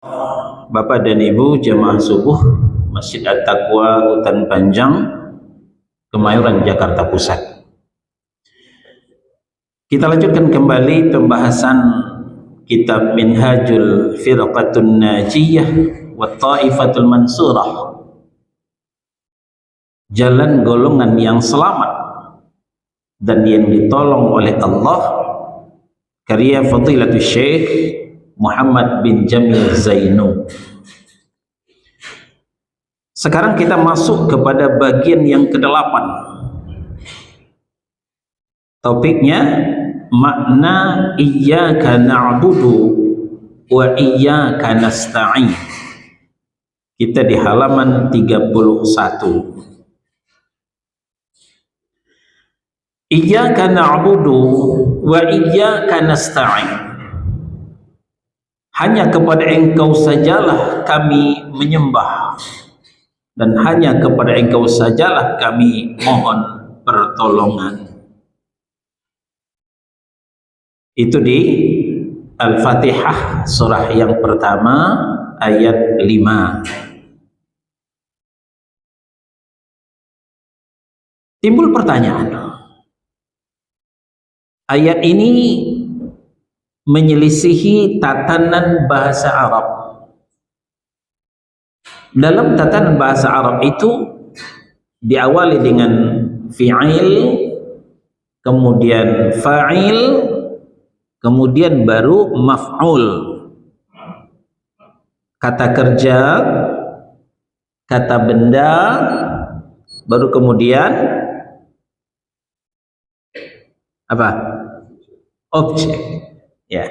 Bapak dan Ibu jemaah subuh Masjid At-Taqwa Hutan Panjang, Kemayoran, Jakarta Pusat. Kita lanjutkan kembali pembahasan kitab Minhajul Firqatun Najiyah wa Ta'ifatul Mansurah, jalan golongan yang selamat dan yang ditolong oleh Allah, karya Fadilatul Syekh Muhammad bin Jamil Zainu. Sekarang kita masuk kepada bagian yang ke-8. Topiknya makna iyyaka na'budu wa iyyaka nasta'in. Kita di halaman 31. Iyyaka na'budu wa iyyaka nasta'in. Hanya kepada Engkau sajalah kami menyembah, dan hanya kepada Engkau sajalah kami mohon pertolongan. Itu di Al-Fatihah surah yang pertama ayat 5. Timbul pertanyaan, ayat ini menyelisihi tatanan bahasa Arab. Dalam tatanan bahasa Arab itu diawali dengan fi'il, kemudian fa'il, kemudian baru maf'ul. Kata kerja, kata benda, baru kemudian apa? Objek. Ya,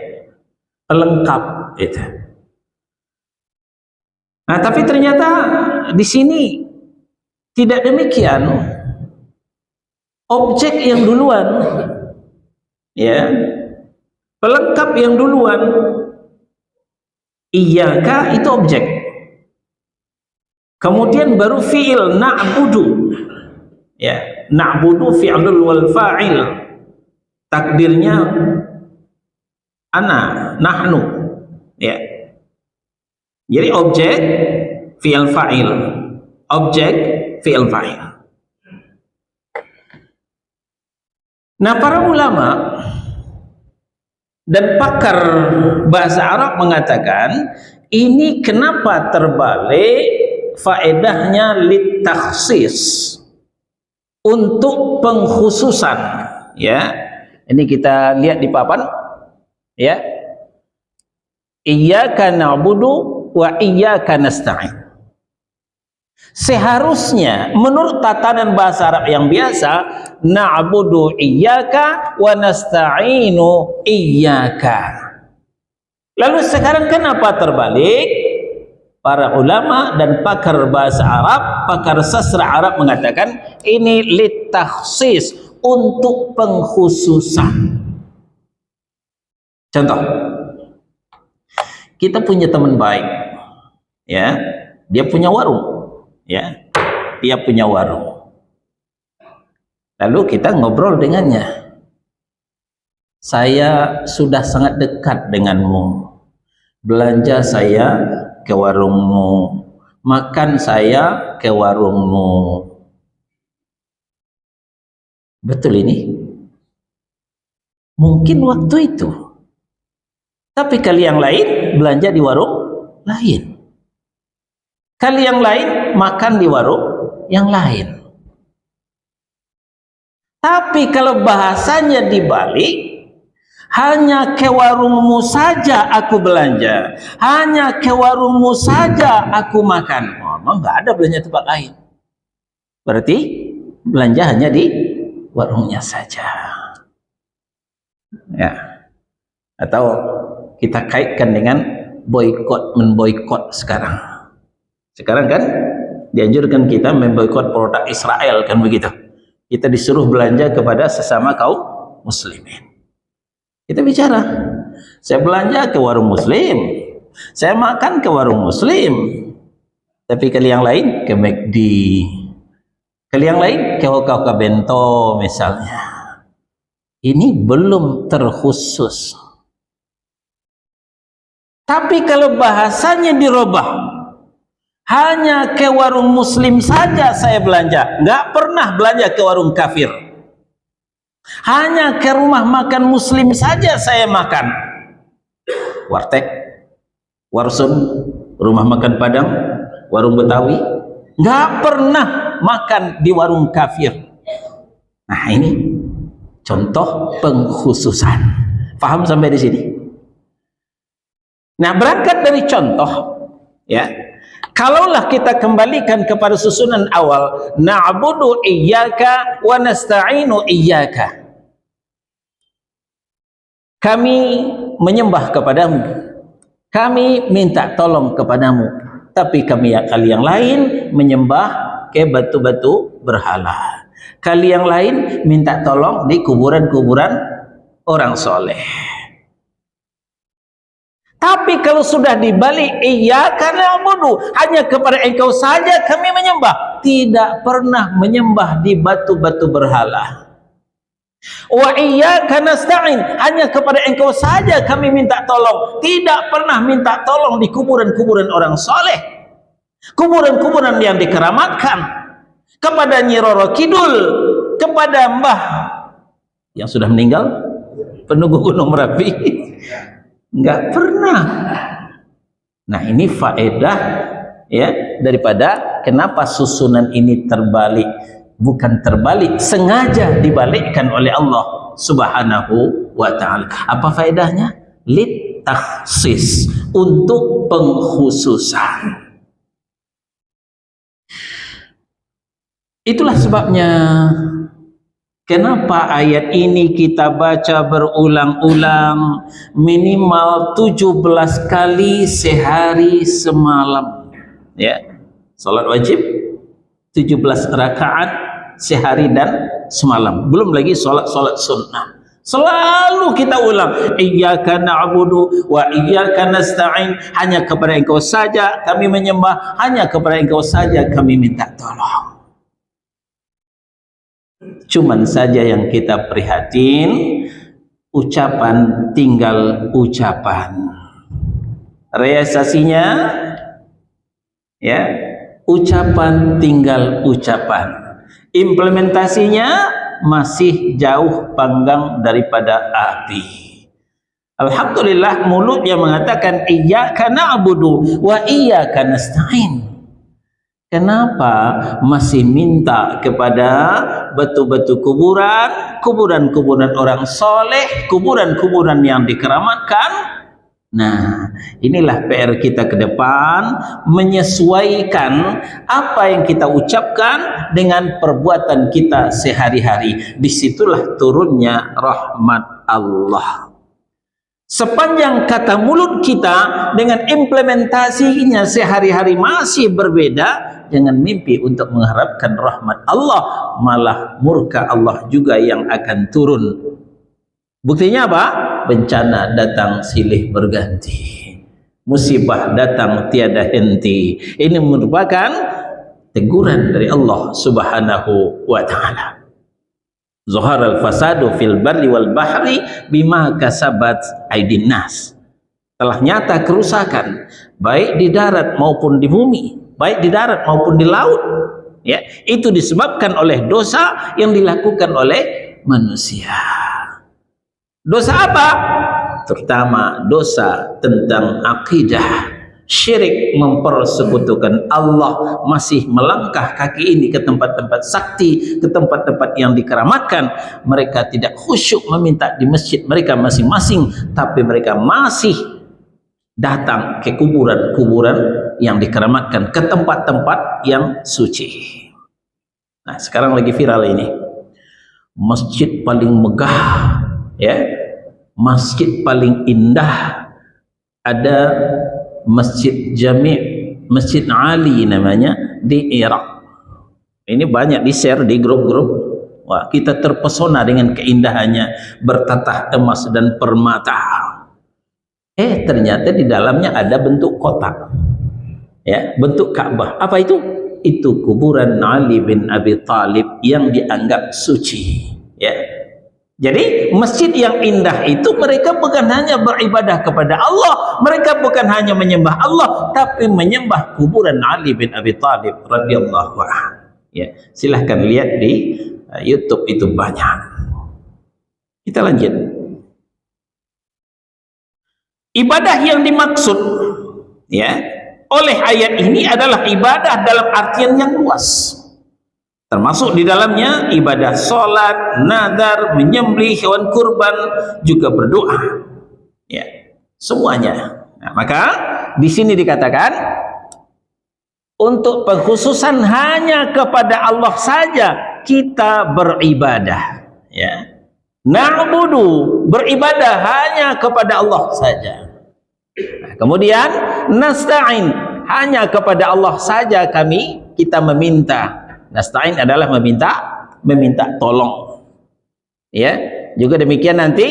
pelengkap itu. Nah, tapi ternyata di sini tidak demikian. Objek yang duluan, ya, pelengkap yang duluan. Iyyaka itu objek. Kemudian baru fi'il na'budu. Ya, na'budu fi'lul wal fa'il. Takdirnya ana, nahnu, ya. Jadi objek fi'il fa'il, objek fi'il fa'il. Nah, para ulama dan pakar bahasa Arab mengatakan ini kenapa terbalik, faedahnya litakhsis, untuk pengkhususan, ya. Ini kita lihat di papan, ya. Iyyaka na'budu wa iyyaka nasta'in. Seharusnya menurut tatanan bahasa Arab yang biasa, na'budu iyyaka wa nasta'inu iyyaka. Lalu sekarang kenapa terbalik? Para ulama dan pakar bahasa Arab, pakar sastra Arab mengatakan ini litakhsis, untuk pengkhususan. Contoh, kita punya teman baik, ya, dia punya warung, ya, dia punya warung. Lalu kita ngobrol dengannya. Saya sudah sangat dekat denganmu. Belanja saya ke warungmu, makan saya ke warungmu. Betul ini? Mungkin waktu itu. Tapi kali yang lain belanja di warung lain. Kali yang lain makan di warung yang lain. Tapi kalau bahasanya dibalik, hanya ke warungmu saja aku belanja, hanya ke warungmu saja aku makan. Memang nggak ada belanja tempat lain. Berarti belanja hanya di warungnya saja, ya. Atau kita kaitkan dengan boikot memboikot sekarang. Sekarang kan dianjurkan kita memboikot produk Israel, kan begitu. Kita disuruh belanja kepada sesama kaum muslimin. Kita bicara, saya belanja ke warung muslim, saya makan ke warung muslim, tapi kali yang lain ke McD, kali yang lain ke Hoka Bento misalnya. Ini belum terkhusus. Tapi kalau bahasanya dirubah, hanya ke warung muslim saja saya belanja, nggak pernah belanja ke warung kafir. Hanya ke rumah makan muslim saja saya makan. Warteg, warsun, rumah makan Padang, warung Betawi, nggak pernah makan di warung kafir. Nah, ini contoh pengkhususan. Paham sampai di sini? Nah, berangkat dari contoh, ya. Kalaulah kita kembalikan kepada susunan awal, na'budu iyyaka wa nasta'inu iyyaka. Kami menyembah kepadamu, kami minta tolong kepadamu, tapi kali yang lain menyembah ke batu-batu berhala. Kali yang lain minta tolong di kuburan-kuburan orang soleh. Tapi kalau sudah dibalik, iyyaka na'budu, hanya kepada engkau saja kami menyembah, tidak pernah menyembah di batu-batu berhala. Wa iyyaka nasta'in, hanya kepada engkau saja kami minta tolong, tidak pernah minta tolong di kuburan-kuburan orang soleh, kuburan-kuburan yang dikeramatkan, kepada Nyi Roro Kidul, kepada Mbah yang sudah meninggal, penunggu Gunung Merapi, enggak pernah. Nah, ini faedah, ya, daripada kenapa susunan ini terbalik. Bukan terbalik, sengaja dibalikkan oleh Allah Subhanahu wa ta'ala. Apa faedahnya? Lit takhsis, untuk pengkhususan. Itulah sebabnya kenapa ayat ini kita baca berulang-ulang, minimal 17 kali sehari semalam, ya. Salat wajib 17 rakaat sehari dan semalam, belum lagi solat-solat sunnah. Selalu kita ulang, iyyaka na'budu wa iyyaka nasta'in, hanya kepada engkau saja kami menyembah, hanya kepada engkau saja kami minta tolong. Cuman saja yang kita prihatin, ucapan tinggal ucapan, realisasinya, ya, ucapan tinggal ucapan, implementasinya masih jauh panggang daripada api. Alhamdulillah, mulutnya mengatakan iyyaka na'budu wa iyyaka nasta'in. Kenapa masih minta kepada batu-batu kuburan, kuburan-kuburan orang soleh, kuburan-kuburan yang dikeramatkan? Nah, inilah PR kita ke depan, menyesuaikan apa yang kita ucapkan dengan perbuatan kita sehari-hari. Disitulah turunnya rahmat Allah. Sepanjang kata mulut kita dengan implementasinya sehari-hari masih berbeda, jangan mimpi untuk mengharapkan rahmat Allah, malah murka Allah juga yang akan turun. Buktinya apa? Bencana datang silih berganti, musibah datang tiada henti. Ini merupakan teguran dari Allah Subhanahu wa ta'ala. Zuharal fasadu fil barri wal bahri bima kasabat aydin nas. Telah nyata kerusakan baik di darat maupun di bumi, baik di darat maupun di laut, ya, itu disebabkan oleh dosa yang dilakukan oleh manusia. Dosa apa? Terutama dosa tentang akidah, syirik, mempersekutukan Allah, masih melangkah kaki ini ke tempat-tempat sakti, ke tempat-tempat yang dikeramatkan. Mereka tidak khusyuk meminta di masjid mereka masing-masing, tapi mereka masih datang ke kuburan-kuburan yang dikeramatkan, ke tempat-tempat yang suci. Nah, sekarang lagi viral ini, masjid paling megah, ya, masjid paling indah, ada Masjid Jami', Masjid Ali namanya, di Irak. Ini banyak di-share di grup-grup. Wah, kita terpesona dengan keindahannya, bertatah emas dan permata. Ternyata di dalamnya ada bentuk kotak, ya, bentuk Ka'bah. Apa itu? Itu kuburan Ali bin Abi Thalib yang dianggap suci, ya. Jadi masjid yang indah itu mereka bukan hanya beribadah kepada Allah, mereka bukan hanya menyembah Allah, tapi menyembah kuburan Ali bin Abi Thalib radhiyallahu anhu. Ya, silahkan lihat di YouTube, itu banyak. Kita lanjut. Ibadah yang dimaksud ya oleh ayat ini adalah ibadah dalam artian yang luas, termasuk di dalamnya ibadah salat, nadar, menyembelih hewan kurban, juga berdoa, ya, semuanya. Nah, maka di sini dikatakan untuk pengkhususan hanya kepada Allah saja kita beribadah, ya. Na'budu, beribadah hanya kepada Allah saja. Nah, kemudian nasta'in, hanya kepada Allah saja kita meminta. Nasta'in adalah meminta tolong. Ya, juga demikian nanti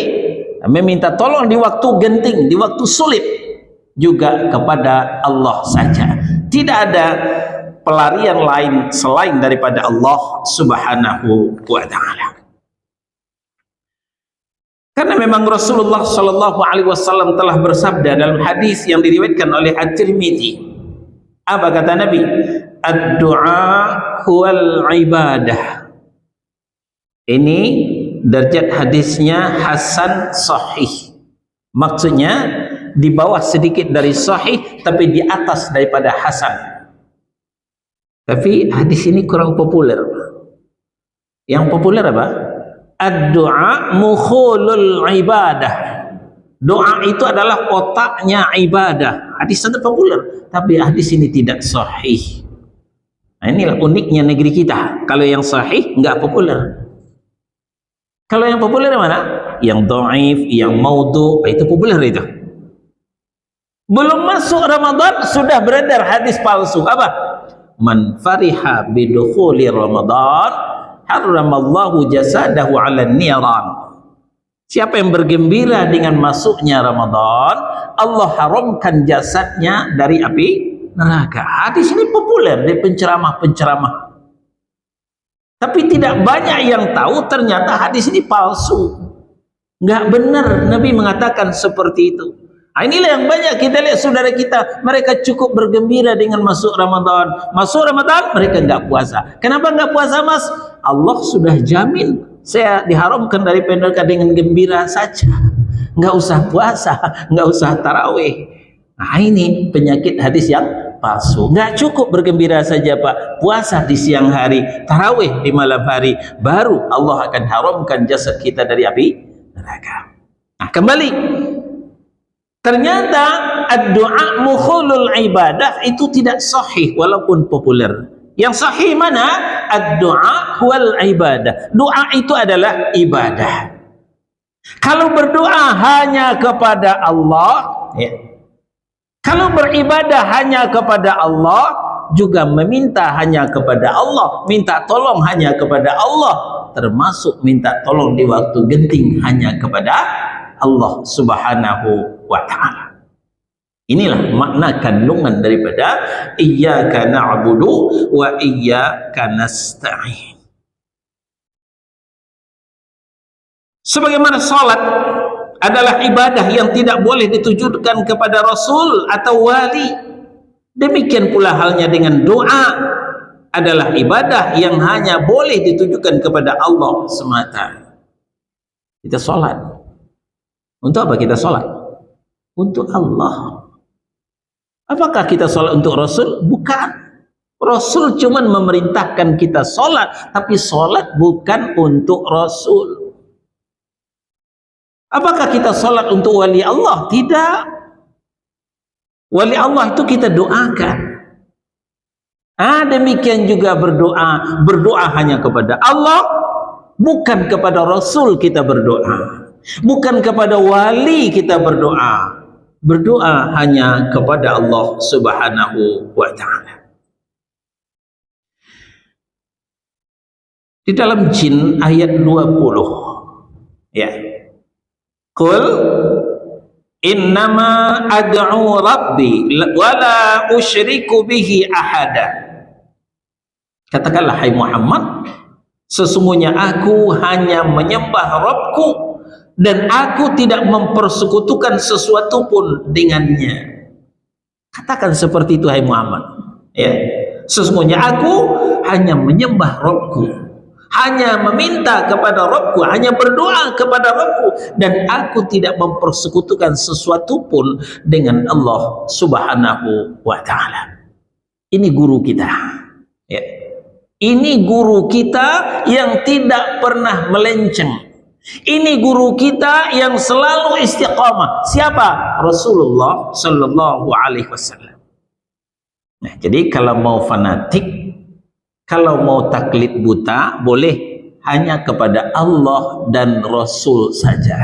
meminta tolong di waktu genting, di waktu sulit, juga kepada Allah saja. Tidak ada pelarian lain selain daripada Allah Subhanahu wa taala. Karena memang Rasulullah Shallallahu Alaihi Wasallam telah bersabda dalam hadis yang diriwayatkan oleh At-Tirmidzi. Apa kata Nabi? Ad-du'a huwal ibadah. Ini derajat hadisnya hasan sahih. Maksudnya di bawah sedikit dari sahih, tapi di atas daripada hasan. Tapi hadis ini kurang populer. Yang populer apa? Ad-du'a mukhulul ibadah. Doa itu adalah otaknya ibadah. Hadis itu populer, tapi hadis ini tidak sahih. Nah, inilah uniknya negeri kita. Kalau yang sahih enggak populer. Kalau yang populer mana? Yang dhaif, yang maudhu, itu populer itu. Belum masuk Ramadan sudah beredar hadis palsu. Apa? Man fariha bidukhuli Ramadan harramallahu jasadahu 'alan niran. Siapa yang bergembira dengan masuknya Ramadan, Allah haramkan jasadnya dari api neraka. Hadis ini populer di penceramah-penceramah. Tapi tidak banyak yang tahu ternyata hadis ini palsu. Enggak benar Nabi mengatakan seperti itu. Nah, inilah yang banyak kita lihat saudara kita, mereka cukup bergembira dengan masuk Ramadan. Masuk Ramadan mereka enggak puasa. Kenapa enggak puasa, Mas? Allah sudah jamin saya diharamkan dari neraka dengan gembira saja. Enggak usah puasa, enggak usah tarawih. Nah, ini penyakit hadis yang palsu. Enggak cukup bergembira saja, Pak. Puasa di siang hari, tarawih di malam hari, baru Allah akan haramkan jasad kita dari api neraka. Nah, kembali. Ternyata ad-du'a mukhulul ibadah itu tidak sahih walaupun populer. Yang sahih mana? Ad-du'a wal ibadah. Doa itu adalah ibadah. Kalau berdoa hanya kepada Allah, ya. Kalau beribadah hanya kepada Allah, juga meminta hanya kepada Allah, minta tolong hanya kepada Allah, termasuk minta tolong di waktu genting hanya kepada Allah Subhanahu wa ta'ala. Inilah makna kandungan daripada iyyaka na'budu wa iyyaka nasta'in. Sebagaimana salat adalah ibadah yang tidak boleh ditujukan kepada Rasul atau wali, demikian pula halnya dengan doa adalah ibadah yang hanya boleh ditujukan kepada Allah semata. Kita salat. Untuk apa kita sholat? Untuk Allah. Apakah kita sholat untuk Rasul? Bukan. Rasul cuma memerintahkan kita sholat, tapi sholat bukan untuk Rasul. Apakah kita sholat untuk wali Allah? Tidak. Wali Allah itu kita doakan. Demikian juga berdoa. Berdoa hanya kepada Allah, bukan kepada Rasul kita berdoa. Bukan kepada wali kita berdoa. Berdoa hanya kepada Allah Subhanahu wa ta'ala. Di dalam Jin ayat 20, ya. Qul innama ad'u rabbi wala usyriku bihi ahada. Katakanlah hai Muhammad, Sesungguhnya aku hanya menyembah Rabbku dan aku tidak mempersekutukan sesuatu pun dengannya. Katakan seperti itu, hai Muhammad. Ya, sesungguhnya aku hanya menyembah Rabbku, hanya meminta kepada Rabbku, hanya berdoa kepada Rabbku, dan aku tidak mempersekutukan sesuatu pun dengan Allah Subhanahu wa Ta'ala. Ini guru kita. Ya. Ini guru kita yang tidak pernah melenceng. Ini guru kita yang selalu istiqamah. Siapa? Rasulullah sallallahu alaihi wasallam. Nah, jadi kalau mau fanatik, kalau mau taklid buta, boleh hanya kepada Allah dan Rasul saja.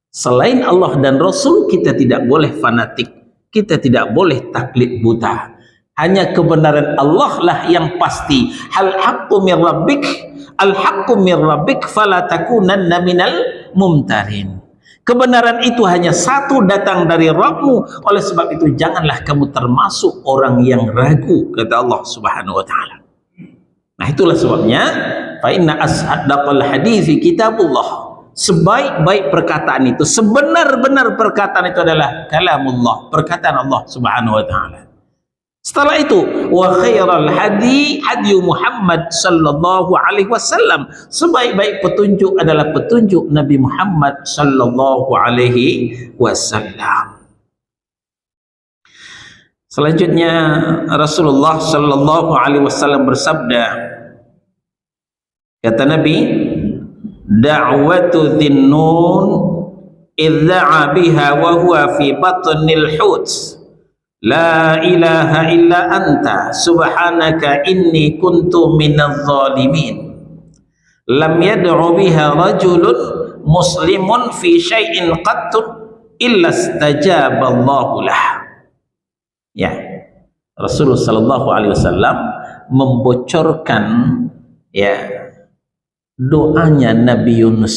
Selain Allah dan Rasul, kita tidak boleh fanatik, kita tidak boleh taklid buta. Hanya kebenaran Allah lah yang pasti. Hal haqqu min rabbik, al haqqu min rabbik fala takunanna minal mumtarin. Kebenaran itu hanya satu, datang dari Rabbmu. Oleh sebab itu janganlah kamu termasuk orang yang ragu, kata Allah Subhanahu wa Ta'ala. Nah, itulah sebabnya fa inna ashaddaqal hadithi kitabullah. Sebaik-baik perkataan itu, sebenar-benar perkataan itu adalah kalamullah, perkataan Allah Subhanahu wa Ta'ala. Setelah itu, wa khairal hadi hadi Muhammad sallallahu alaihi wasallam. Sebaik-baik petunjuk adalah petunjuk Nabi Muhammad sallallahu alaihi wasallam. Selanjutnya Rasulullah sallallahu alaihi wasallam bersabda, kata Nabi, da'watu dhinnun idza'a biha wa huwa fi batnil hut. La ilaha illa anta subhanaka inni kuntu minadh dhalimin. Lam yad'u biha rajulun muslimun fi syai'in qattu illa istajaba Allahu lah. Ya, Rasulullah sallallahu alaihi wasallam membocorkan ya doanya Nabi Yunus.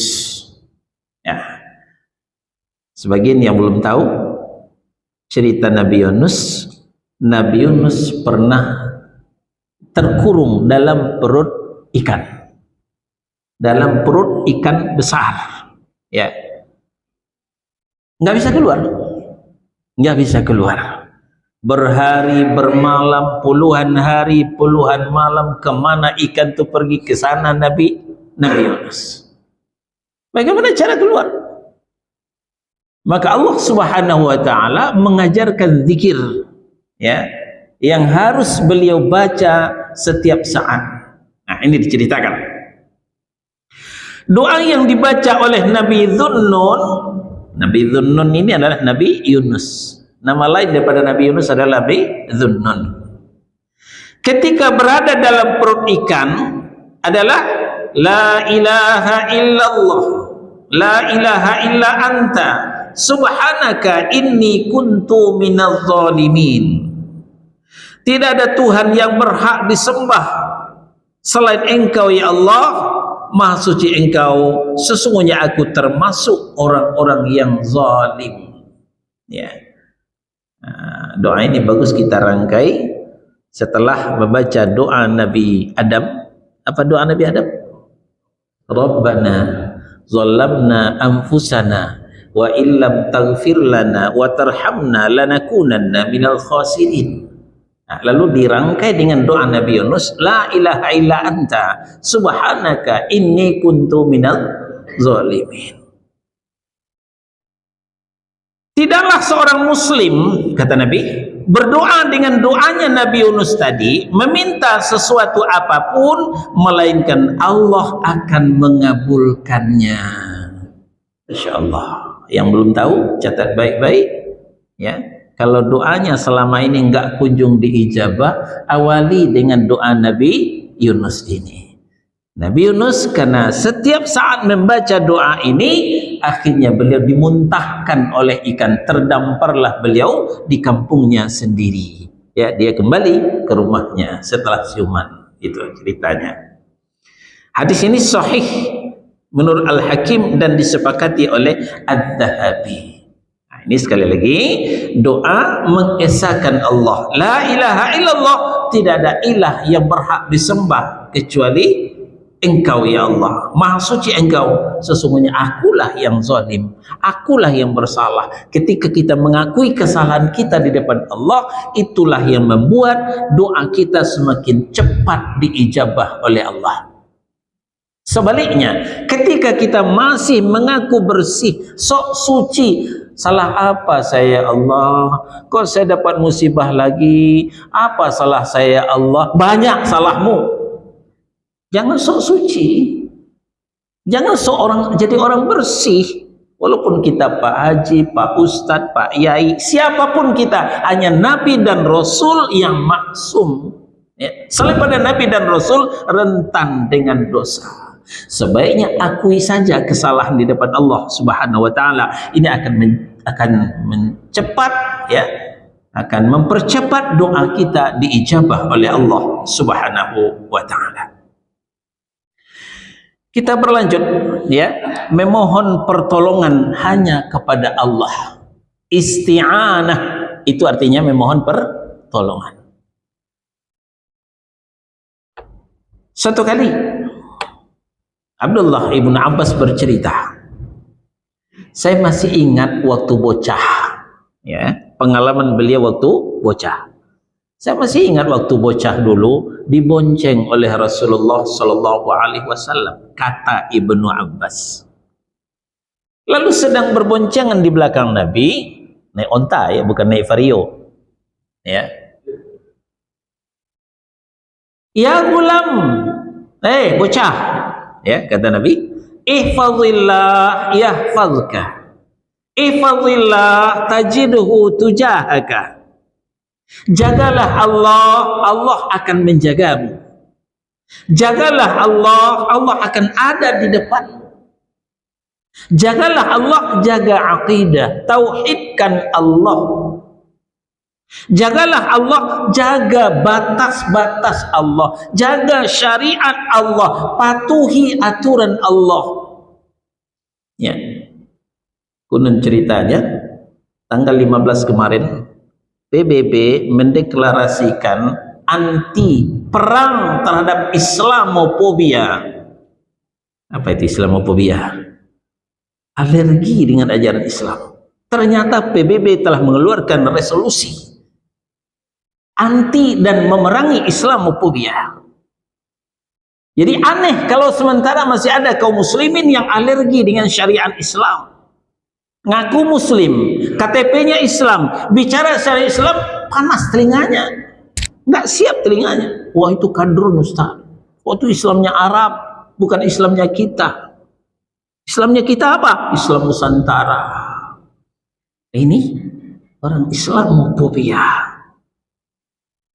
Ya. Sebagian yang belum tahu cerita Nabi Yunus, Nabi Yunus pernah terkurung dalam perut ikan, dalam perut ikan besar, ya, nggak bisa keluar, nggak bisa keluar, berhari bermalam, puluhan hari puluhan malam, kemana ikan itu pergi, ke sana Nabi Yunus. Bagaimana cara keluar? Maka Allah Subhanahu wa Ta'ala mengajarkan zikir, ya, yang harus beliau baca setiap saat. Nah, ini diceritakan. Doa yang dibaca oleh Nabi Dhunnun ini adalah Nabi Yunus. Nama lain daripada Nabi Yunus adalah Nabi Dhunnun. Ketika berada dalam perut ikan adalah la ilaha illallah, la ilaha illa anta subhanaka inni kuntu minadh dhalimin. Tidak ada Tuhan yang berhak disembah selain Engkau ya Allah, Maha suci Engkau, sesungguhnya aku termasuk orang-orang yang zalim. Ya. Nah, doa ini bagus kita rangkai setelah membaca doa Nabi Adam. Apa doa Nabi Adam? Rabbana zalamna anfusana wa illam taghfir lana wa tarhamna lanakunanna minal khasirin. Nah, lalu dirangkai dengan doa Nabi Yunus, la ilaha illa anta subhanaka inni kuntu minal zalimin. Tidaklah seorang muslim, kata Nabi, berdoa dengan doanya Nabi Yunus tadi, meminta sesuatu apapun, melainkan Allah akan mengabulkannya. Insya Allah. Yang belum tahu, catat baik-baik, ya. Kalau doanya selama ini enggak kunjung diijabah, awali dengan doa Nabi Yunus ini. Nabi Yunus karena setiap saat membaca doa ini, akhirnya beliau dimuntahkan oleh ikan, terdamparlah beliau di kampungnya sendiri. Ya, dia kembali ke rumahnya setelah siuman. Itu ceritanya. Hadis ini sahih menurut Al-Hakim dan disepakati oleh Adz-Dzahabi. Nah, ini sekali lagi doa mengesahkan Allah. La ilaha illallah, tidak ada ilah yang berhak disembah kecuali Engkau ya Allah, maha suci Engkau, sesungguhnya akulah yang zalim, akulah yang bersalah. Ketika kita mengakui kesalahan kita di depan Allah, itulah yang membuat doa kita semakin cepat diijabah oleh Allah. Sebaliknya, ketika kita masih mengaku bersih, sok suci, salah apa saya Allah? Kok saya dapat musibah lagi? Apa salah saya Allah? Banyak salahmu. Jangan sok suci, jangan seorang jadi orang bersih. Walaupun kita Pak Haji, Pak Ustadz, Pak Yai, siapapun kita, hanya Nabi dan Rasul yang maksum. Ya. Selain pada Nabi dan Rasul rentan dengan dosa. Sebaiknya akui saja kesalahan di depan Allah Subhanahu Wa Taala. Ini akan mencepat, ya, akan mempercepat doa kita diijabah oleh Allah Subhanahu Wa Taala. Kita berlanjut, ya, memohon pertolongan hanya kepada Allah. Isti'anah itu artinya memohon pertolongan. Satu kali Abdullah ibn Abbas bercerita, saya masih ingat waktu bocah, ya, pengalaman beliau waktu bocah. Saya masih ingat waktu bocah dulu dibonceng oleh Rasulullah Sallallahu Alaihi Wasallam, kata Ibnu Abbas. Lalu sedang berboncengan di belakang Nabi, naik onta, ya, bukan naik vario, ya. Ya gulam, bocah, ya, kata Nabi, ihfazillah yahfazka, ihfazillah tajidhu tujahaka. Jagalah Allah, Allah akan menjagamu. Jagalah Allah, Allah akan ada di depan. Jagalah Allah, jaga akidah, tauhidkan Allah. Jagalah Allah, jaga batas-batas Allah, jaga syariat Allah, patuhi aturan Allah. Ya. Konon ceritanya tanggal 15 kemarin PBB mendeklarasikan anti perang terhadap Islamofobia. Apa itu Islamofobia? Alergi dengan ajaran Islam. Ternyata PBB telah mengeluarkan resolusi anti dan memerangi Islamofobia. Jadi aneh kalau sementara masih ada kaum muslimin yang alergi dengan syariat Islam. Ngaku muslim, KTP-nya Islam, bicara syariat Islam, panas telinganya, nggak siap telinganya. Wah, itu kadrun Ustaz. Wah, itu Islamnya Arab, bukan Islamnya kita. Islamnya kita apa? Islam Nusantara. Ini orang Islamofobia.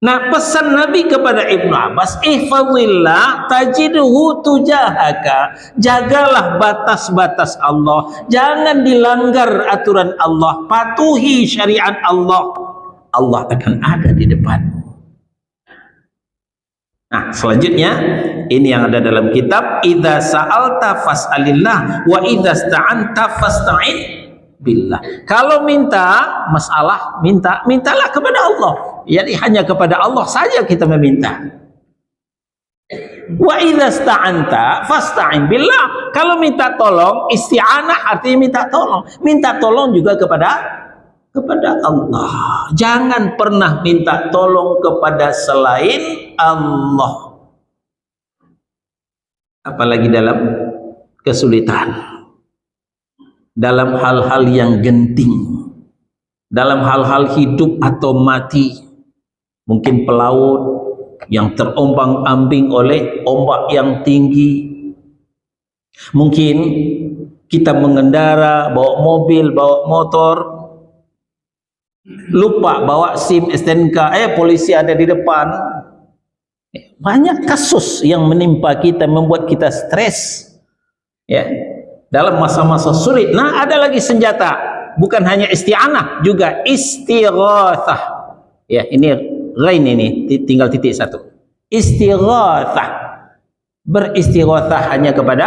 Nah, pesan Nabi kepada Ibnu Abbas, ihfazillah tajidhu tujahaka. Jagalah batas-batas Allah, jangan dilanggar aturan Allah, patuhi syariat Allah, Allah akan ada di depanmu. Nah, selanjutnya ini yang ada dalam kitab, idza sa'alta fas'alillah wa idza sta'anta fasta'in billah. Kalau minta masalah, mintalah kepada Allah. Jadi hanya kepada Allah saja kita meminta. Wa idza sta'anta fasta'in billah. Kalau minta tolong, isti'anah artinya minta tolong. Minta tolong juga kepada Allah. Jangan pernah minta tolong kepada selain Allah. Apalagi dalam kesulitan, dalam hal-hal yang genting, dalam hal-hal hidup atau mati. Mungkin pelaut yang terombang-ambing oleh ombak yang tinggi. Mungkin kita mengendara, bawa mobil, bawa motor, lupa bawa SIM, STNK, polisi ada di depan. Banyak kasus yang menimpa kita, membuat kita stres, ya, dalam masa-masa sulit. Nah, ada lagi senjata, bukan hanya isti'anah, juga istighatsah. Ya, ini lain, ini tinggal titik satu. Istighatsah, beristighatsah hanya kepada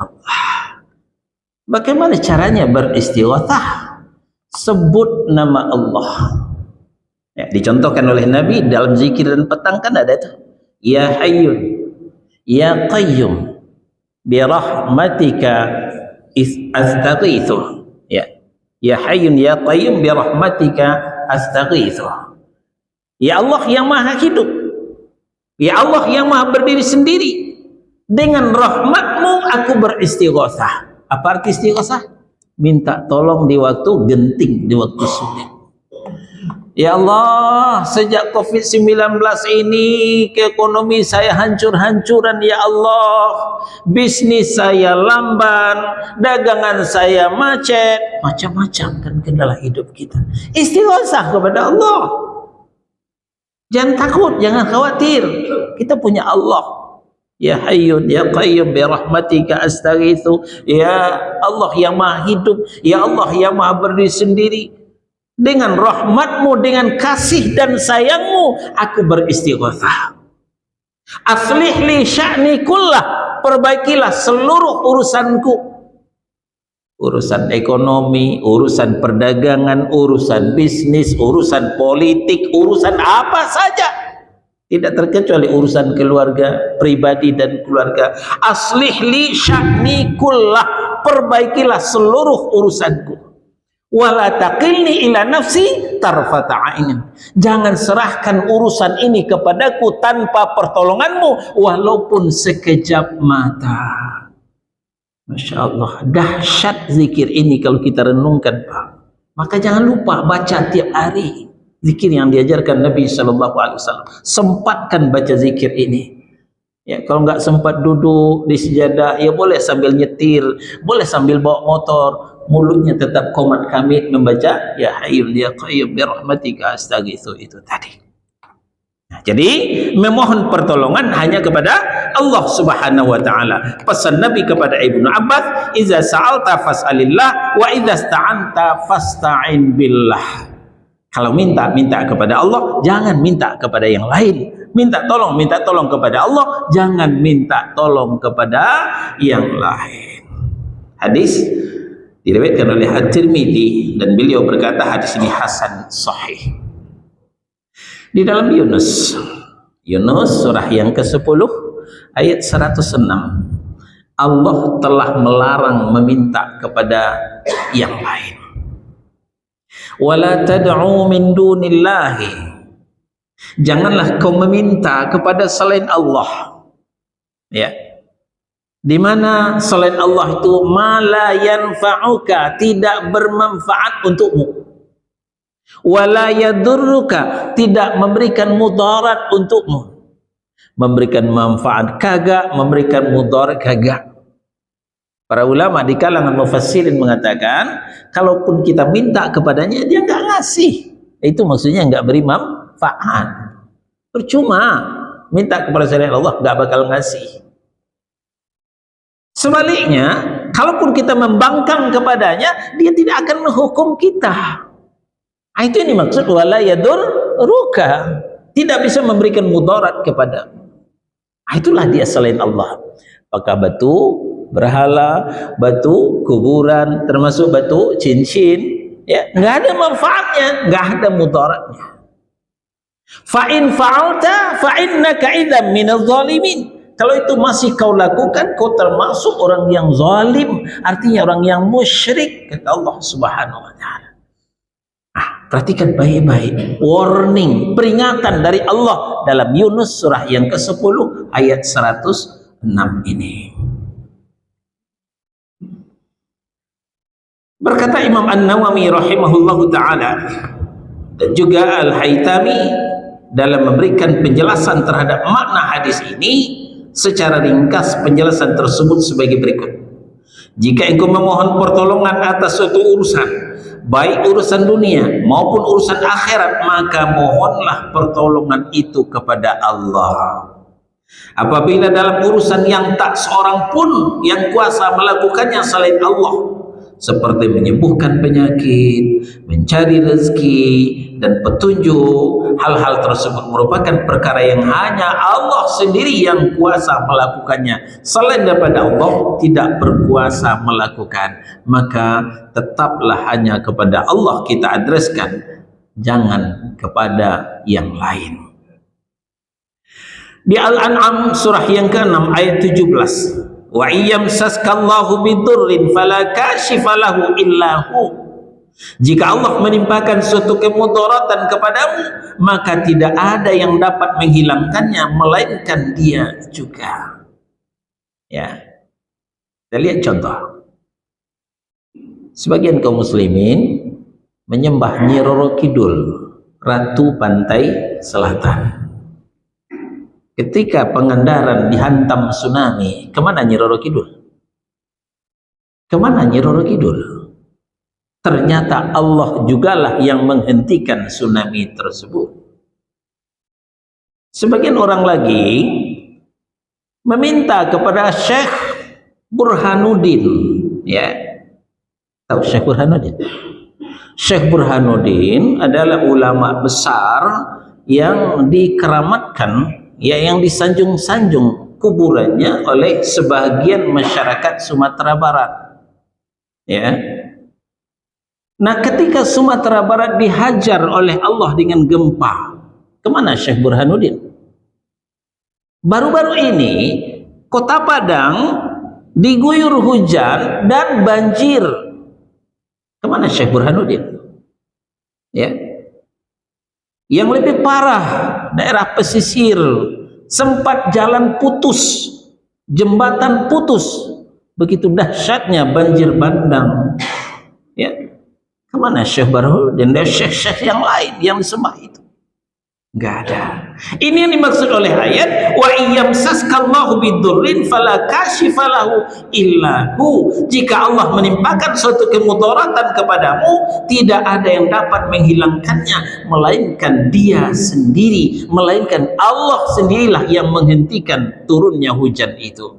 Allah. Bagaimana caranya beristighatsah? Sebut nama Allah. Ya, dicontohkan oleh Nabi dalam zikir dan petang kan ada itu. Ya Hayyun, ya qayyum bi rahmatika astaghitsu. Ya hayyun ya qayyum bi rahmatika astaghitsu. Ya Allah yang maha hidup, ya Allah yang maha berdiri sendiri, dengan rahmatmu aku beristighosah. Apa arti istighosah? Minta tolong di waktu genting, di waktu sulit. Ya Allah, sejak COVID-19 ini ekonomi saya hancur-hancuran ya Allah, bisnis saya lamban, dagangan saya macet, macam-macam kan kendala hidup kita. Istighosah kepada Allah. Jangan takut, jangan khawatir, kita punya Allah. Ya Hayyun ya Qayyum bi rahmatika astaghitsu. Ya Allah yang maha hidup, ya Allah yang maha berdiri sendiri, dengan rahmatmu, dengan kasih dan sayangmu aku beristighosah. Aslih li sya'ni kullah, perbaikilah seluruh urusanku, urusan ekonomi, urusan perdagangan, urusan bisnis, urusan politik, urusan apa saja, tidak terkecuali urusan keluarga, pribadi dan keluarga. Aslih li sya'ni kullah, perbaikilah seluruh urusanku. Wala taqilni ila nafsi tarfata ainin, jangan serahkan urusan ini kepadaku tanpa pertolonganmu walaupun sekejap mata. Masya Allah, dahsyat zikir ini kalau kita renungkan Pak. Maka jangan lupa baca tiap hari zikir yang diajarkan Nabi SAW. Sempatkan baca zikir ini. Ya, kalau nggak sempat duduk di sejadah, ya boleh sambil nyetir, boleh sambil bawa motor, mulutnya tetap qomat kamit membaca ya Hayyun ya Qayyum bi rahmatika astaghitsu itu tadi. Nah, jadi memohon pertolongan hanya kepada Allah Subhanahu wa taala. Pesan Nabi kepada Ibnu Abbas, "Idza sa'alta fas'alillah wa idza sta'anta fasta'in billah." Kalau minta kepada Allah, jangan minta kepada yang lain. Minta tolong kepada Allah, jangan minta tolong kepada yang lain. Hadis diriwayatkan oleh At-Tirmidzi dan beliau berkata hadis ini hasan sahih. Di dalam Yunus surah yang ke-10 ayat 106, Allah telah melarang meminta kepada yang lain. Wala tad'u min dunillahi, janganlah kau meminta kepada selain Allah. Ya, di mana selain Allah itu ma la yanfa'uka, tidak bermanfaat untukmu, wala yadurruka, tidak memberikan mudarat untukmu. Memberikan manfaat kagak, memberikan mudarat kagak. Para ulama di kalangan mufassirin mengatakan, kalaupun kita minta kepadanya dia enggak ngasih, itu maksudnya enggak beri manfaat. Percuma minta kepada selain Allah, enggak bakal ngasih. Sebaliknya, kalaupun kita membangkang kepadanya, dia tidak akan menghukum kita. Itu yang dimaksud wala yadurruka, tidak bisa memberikan mudarat kepada. Itulah dia selain Allah. Apakah batu berhala, batu kuburan, termasuk batu cincin, ya, nggak ada manfaatnya, nggak ada mudaratnya. Fa in fa'alta fa innaka idzan minadh dhalimin. Kalau itu masih kau lakukan, kau termasuk orang yang zalim, artinya orang yang musyrik, kata Allah Subhanahu wa taala. Perhatikan baik-baik, warning, peringatan dari Allah dalam Yunus surah yang ke-10 ayat 106 ini. Berkata Imam An-Nawawi rahimahullahu ta'ala dan juga Al-Haytami dalam memberikan penjelasan terhadap makna hadis ini, secara ringkas penjelasan tersebut sebagai berikut. Jika engkau memohon pertolongan atas suatu urusan, baik urusan dunia maupun urusan akhirat, maka mohonlah pertolongan itu kepada Allah. Apabila dalam urusan yang tak seorang pun yang kuasa melakukannya selain Allah, seperti menyembuhkan penyakit, mencari rezeki dan petunjuk, hal-hal tersebut merupakan perkara yang hanya Allah sendiri yang kuasa melakukannya. Selain daripada Allah tidak berkuasa melakukan, maka tetaplah hanya kepada Allah kita adreskan, jangan kepada yang lain. Di Al-An'am surah yang ke-6 ayat 17. Wa iyamsaskallahu bidurrin fala kashifalahu illahu. Jika Allah menimpakan suatu kemudaratan kepadamu, maka tidak ada yang dapat menghilangkannya melainkan Dia juga. Ya. Kita lihat contoh. Sebagian kaum muslimin menyembah Nyi Roro Kidul, Ratu Pantai Selatan. Ketika Pangandaran dihantam tsunami, kemana Nyi Roro Kidul? Kemana Nyi Roro Kidul? Ternyata Allah jugalah yang menghentikan tsunami tersebut. Sebagian orang lagi meminta kepada Syekh Burhanuddin, ya. Tahu Syekh Burhanuddin? Syekh Burhanuddin adalah ulama besar yang dikeramatkan, ya, yang disanjung-sanjung kuburannya oleh sebagian masyarakat Sumatera Barat, ya. Nah, ketika Sumatera Barat dihajar oleh Allah dengan gempa, kemana Syekh Burhanuddin? Baru-baru ini Kota Padang diguyur hujan dan banjir. Kemana Syekh Burhanuddin? Ya. Yang lebih parah, daerah pesisir sempat jalan putus, jembatan putus. Begitu dahsyatnya banjir bandang. Ya. Kemana Syekh Burhanuddin dan syekh-syekh yang lain yang disembah itu? Enggak ada. Ini yang dimaksud oleh ayat wa iyamsaskallahu bidurrin fala kashifalahu illahu. Jika Allah menimpakan suatu kemudaratan kepadamu, tidak ada yang dapat menghilangkannya melainkan Dia sendiri, melainkan Allah sendirilah yang menghentikan turunnya hujan itu.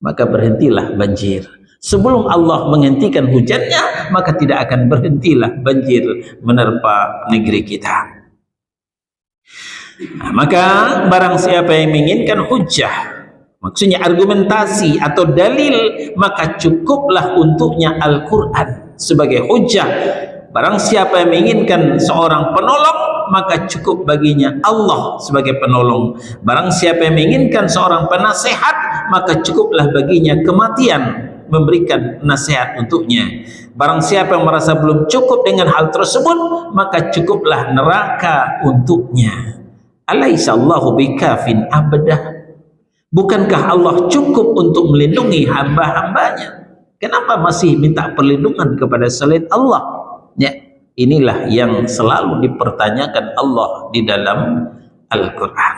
Maka berhentilah banjir. Sebelum Allah menghentikan hujannya, maka tidak akan berhentilah banjir menerpa negeri kita. Nah, maka barang siapa yang menginginkan hujjah, maksudnya argumentasi atau dalil, maka cukuplah untuknya Al-Quran sebagai hujjah. Barang siapa yang menginginkan seorang penolong, maka cukup baginya Allah sebagai penolong. Barang siapa yang menginginkan seorang penasehat, maka cukuplah baginya kematian memberikan nasihat untuknya. Barang siapa yang merasa belum cukup dengan hal tersebut, maka cukuplah neraka untuknya. Alaihissallahu bikafin abdah. Bukankah Allah cukup untuk melindungi hamba-hambanya? Kenapa masih minta perlindungan kepada selain Allah? Ya, inilah yang selalu dipertanyakan Allah di dalam Al-Quran.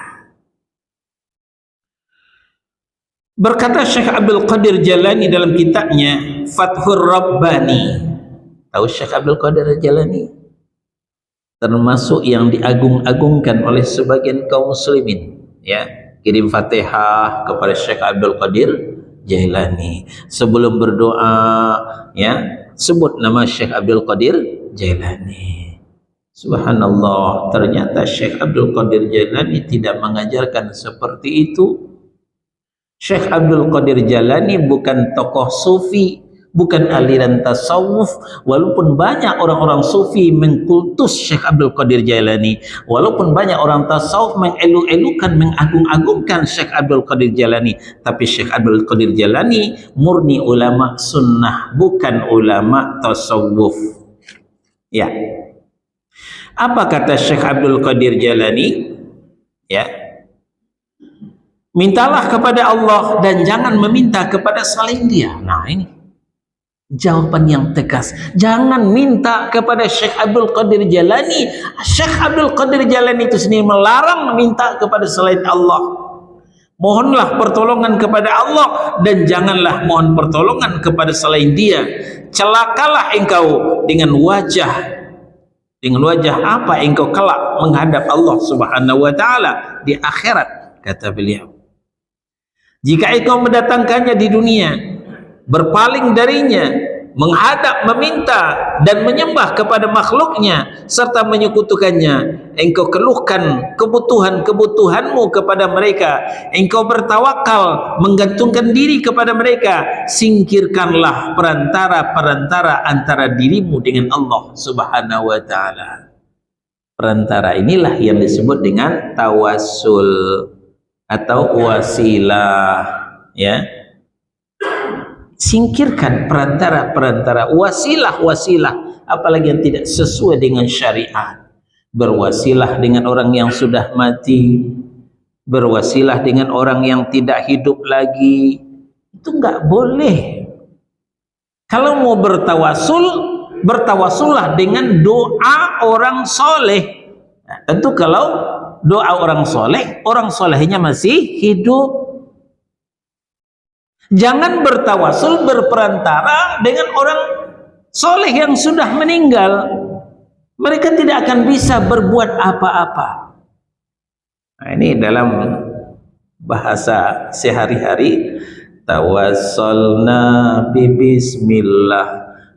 Berkata Syekh Abdul Qadir Jalani dalam kitabnya Fathur Rabbani. Tahu Syekh Abdul Qadir Jalani? Termasuk yang diagung-agungkan oleh sebagian kaum muslimin, ya. Kirim Fatihah kepada Syekh Abdul Qadir Jalani. Sebelum berdoa, ya, sebut nama Syekh Abdul Qadir Jalani. Subhanallah, ternyata Syekh Abdul Qadir Jalani tidak mengajarkan seperti itu. Syekh Abdul Qadir Jalani bukan tokoh sufi, bukan aliran tasawuf, walaupun banyak orang-orang sufi mengkultus Syekh Abdul Qadir Jalani, walaupun banyak orang tasawuf mengelu-elukan, mengagung-agungkan Syekh Abdul Qadir Jalani, tapi Syekh Abdul Qadir Jalani murni ulama sunnah, bukan ulama tasawuf. Ya. Apa kata Syekh Abdul Qadir Jalani? Ya. Mintalah kepada Allah dan jangan meminta kepada selain Dia. Nah, ini jawaban yang tegas. Jangan minta kepada Syekh Abdul Qadir Jalani. Syekh Abdul Qadir Jalani itu sendiri melarang meminta kepada selain Allah. Mohonlah pertolongan kepada Allah dan janganlah mohon pertolongan kepada selain Dia. Celakalah engkau dengan wajah apa engkau kelak menghadap Allah Subhanahu wa taala di akhirat, kata beliau. Jika engkau mendatangkannya di dunia, berpaling darinya, menghadap, meminta dan menyembah kepada makhluknya serta menyekutukannya, engkau keluhkan kebutuhan-kebutuhanmu kepada mereka, engkau bertawakal, menggantungkan diri kepada mereka, singkirkanlah perantara-perantara antara dirimu dengan Allah Subhanahu wa taala. Perantara inilah yang disebut dengan tawassul. atau wasilah, ya. Singkirkan perantara-perantara, wasilah-wasilah, apalagi yang tidak sesuai dengan syariat. Berwasilah dengan orang yang sudah mati, berwasilah dengan orang yang tidak hidup lagi, itu enggak boleh. Kalau mau bertawasul, bertawasullah dengan doa orang soleh. Nah, tentu kalau doa orang solehnya masih hidup. Jangan bertawasul berperantara dengan orang soleh yang sudah meninggal. Mereka tidak akan bisa berbuat apa-apa. Nah, ini dalam bahasa sehari-hari, tawassalna bi bismillah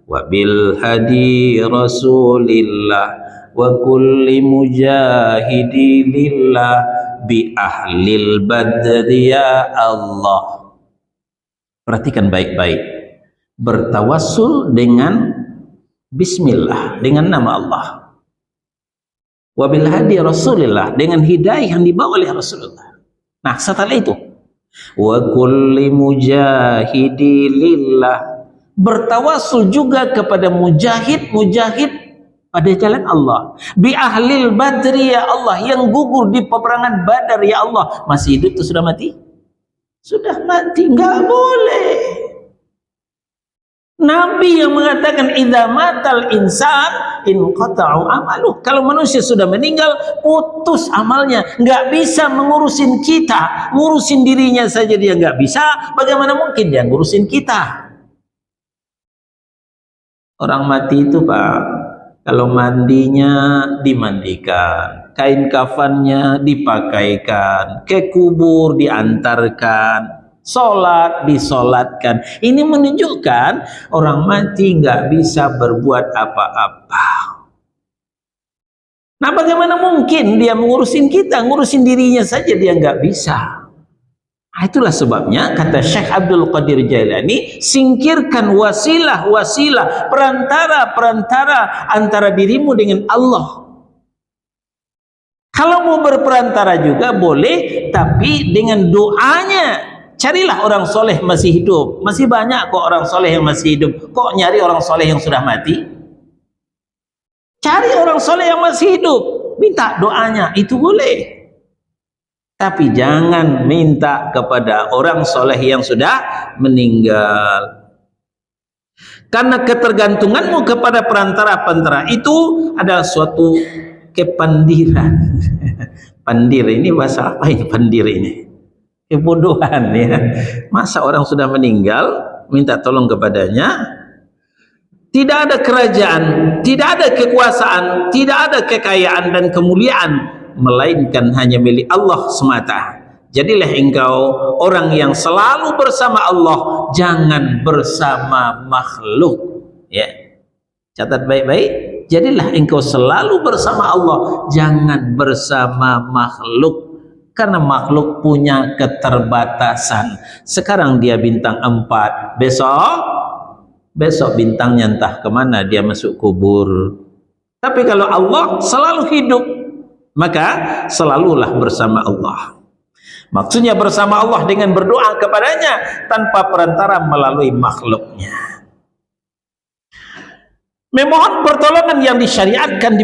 wa bil hadi rasulillah wa kulli mujahidi lillah bi ahlil badri ya Allah. Perhatikan baik-baik. Bertawassul dengan bismillah, dengan nama Allah. Wabil hadi Rasulillah, dengan hidayah yang dibawa oleh Rasulullah. Nah, setelah itu, wa kulli mujahidi lillah, bertawassul juga kepada mujahid pada jalan Allah. Bi ahlil badri ya Allah, yang gugur di peperangan Badar ya Allah. Masih hidup atau sudah mati? Sudah mati, enggak boleh. Nabi yang mengatakan idza matal insan inqata'u amaluh. Kalau manusia sudah meninggal, putus amalnya, enggak bisa mengurusin kita, ngurusin dirinya saja dia enggak bisa, bagaimana mungkin dia ngurusin kita? Orang mati itu, Pak, kalau mandinya dimandikan, kain kafannya dipakaikan, ke kubur diantarkan, sholat disolatkan. Ini menunjukkan orang mati nggak bisa berbuat apa-apa. Nah, bagaimana mungkin dia mengurusin kita, ngurusin dirinya saja dia nggak bisa. Nah, itulah sebabnya kata Syekh Abdul Qadir Jailani, singkirkan wasilah-wasilah, perantara-perantara antara dirimu dengan Allah. Kalau mau berperantara juga boleh, tapi dengan doanya. Carilah orang soleh masih hidup. Masih banyak kok orang soleh yang masih hidup. Kok nyari orang soleh yang sudah mati? Cari orang soleh yang masih hidup, minta doanya, itu boleh. Tapi jangan minta kepada orang soleh yang sudah meninggal. Karena ketergantunganmu kepada perantara-perantara itu adalah suatu kepandiran. Pandir ini bahasa apa ini? Pandir ini kebodohan, ya. Masa orang sudah meninggal minta tolong kepadanya? Tidak ada kerajaan, tidak ada kekuasaan, tidak ada kekayaan dan kemuliaan, melainkan hanya milik Allah semata. Jadilah engkau orang yang selalu bersama Allah, jangan bersama makhluk, ya. Catat baik-baik, jadilah engkau selalu bersama Allah, jangan bersama makhluk. Karena makhluk punya keterbatasan. Sekarang dia bintang 4, besok bintangnya entah kemana, dia masuk kubur. Tapi kalau Allah selalu hidup, maka selalulah bersama Allah. Maksudnya bersama Allah dengan berdoa kepadanya tanpa perantara melalui makhluknya. Memohon pertolongan yang disyariatkan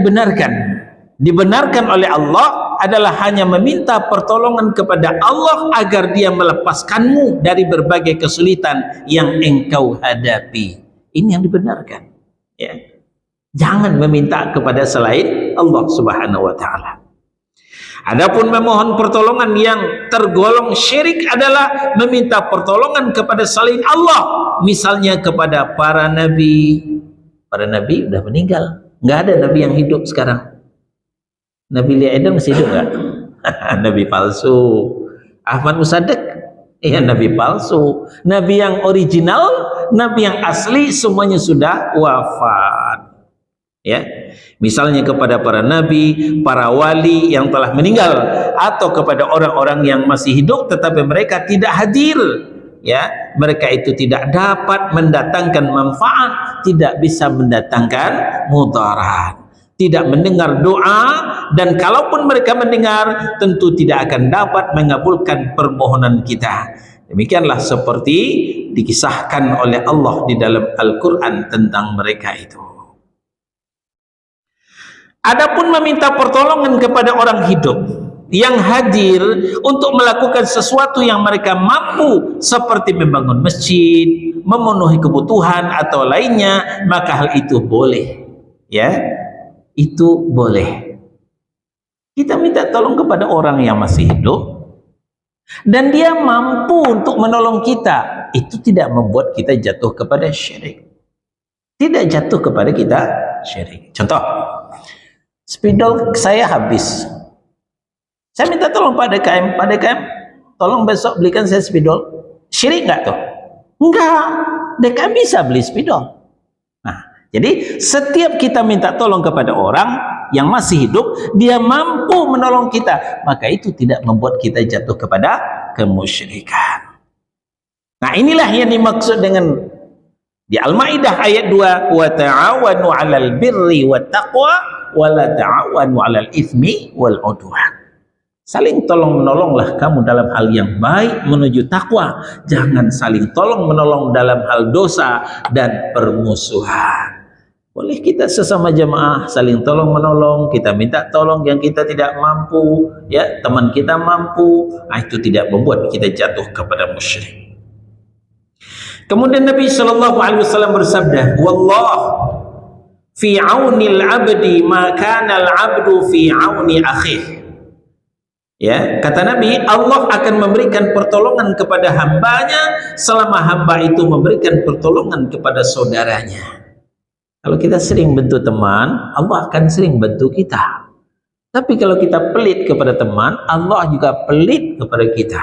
dibenarkan oleh Allah adalah hanya meminta pertolongan kepada Allah agar dia melepaskanmu dari berbagai kesulitan yang engkau hadapi. Ini yang dibenarkan, ya. Jangan meminta kepada selain Allah Subhanahu wa taala. Adapun memohon pertolongan yang tergolong syirik adalah meminta pertolongan kepada selain Allah, misalnya kepada para nabi. Para nabi sudah meninggal, nggak ada nabi yang hidup sekarang. Nabi Adam masih hidup nggak? Nabi palsu. Ahmad Musaddiq, ya, nabi palsu. Nabi yang original, nabi yang asli, semuanya sudah wafat. Ya, misalnya kepada para nabi, para wali yang telah meninggal, atau kepada orang-orang yang masih hidup tetapi mereka tidak hadir. Ya, mereka itu tidak dapat mendatangkan manfaat, tidak bisa mendatangkan mudarat. tidak mendengar doa, dan kalaupun mereka mendengar tentu tidak akan dapat mengabulkan permohonan kita. Demikianlah seperti dikisahkan oleh Allah di dalam Al-Quran tentang mereka itu. Adapun meminta pertolongan kepada orang hidup yang hadir untuk melakukan sesuatu yang mereka mampu, seperti membangun masjid, memenuhi kebutuhan atau lainnya, maka hal itu boleh, ya, itu boleh. Kita minta tolong kepada orang yang masih hidup dan dia mampu untuk menolong kita, itu tidak membuat kita jatuh kepada syirik, tidak jatuh kepada kita syirik. Contoh, spidol saya habis, saya minta tolong Pak DKM, Pak DKM tolong besok belikan saya spidol. Syirik nggak tuh? Enggak, DKM bisa beli spidol. Nah, jadi setiap kita minta tolong kepada orang yang masih hidup, dia mampu menolong kita, maka itu tidak membuat kita jatuh kepada kemusyrikan. Nah, inilah yang dimaksud dengan di Al-Maidah ayat 2, wa ta'awanu 'alal birri wat taqwa wa la ta'awanu 'alal itsmi wal 'udwan. Saling tolong menolonglah kamu dalam hal yang baik menuju takwa, jangan saling tolong menolong dalam hal dosa dan permusuhan. Boleh kita sesama jemaah saling tolong menolong, kita minta tolong yang kita tidak mampu, ya, teman kita mampu, itu tidak membuat kita jatuh kepada musyrik. Kemudian Nabi sallallahu alaihi wasallam bersabda, "Wallah fi 'aunil 'abdi ma kana al-'abdu fi 'auni akhih." Ya, kata Nabi, Allah akan memberikan pertolongan kepada hambanya selama hamba itu memberikan pertolongan kepada saudaranya. Kalau kita sering bantu teman, Allah akan sering bantu kita. Tapi kalau kita pelit kepada teman, Allah juga pelit kepada kita.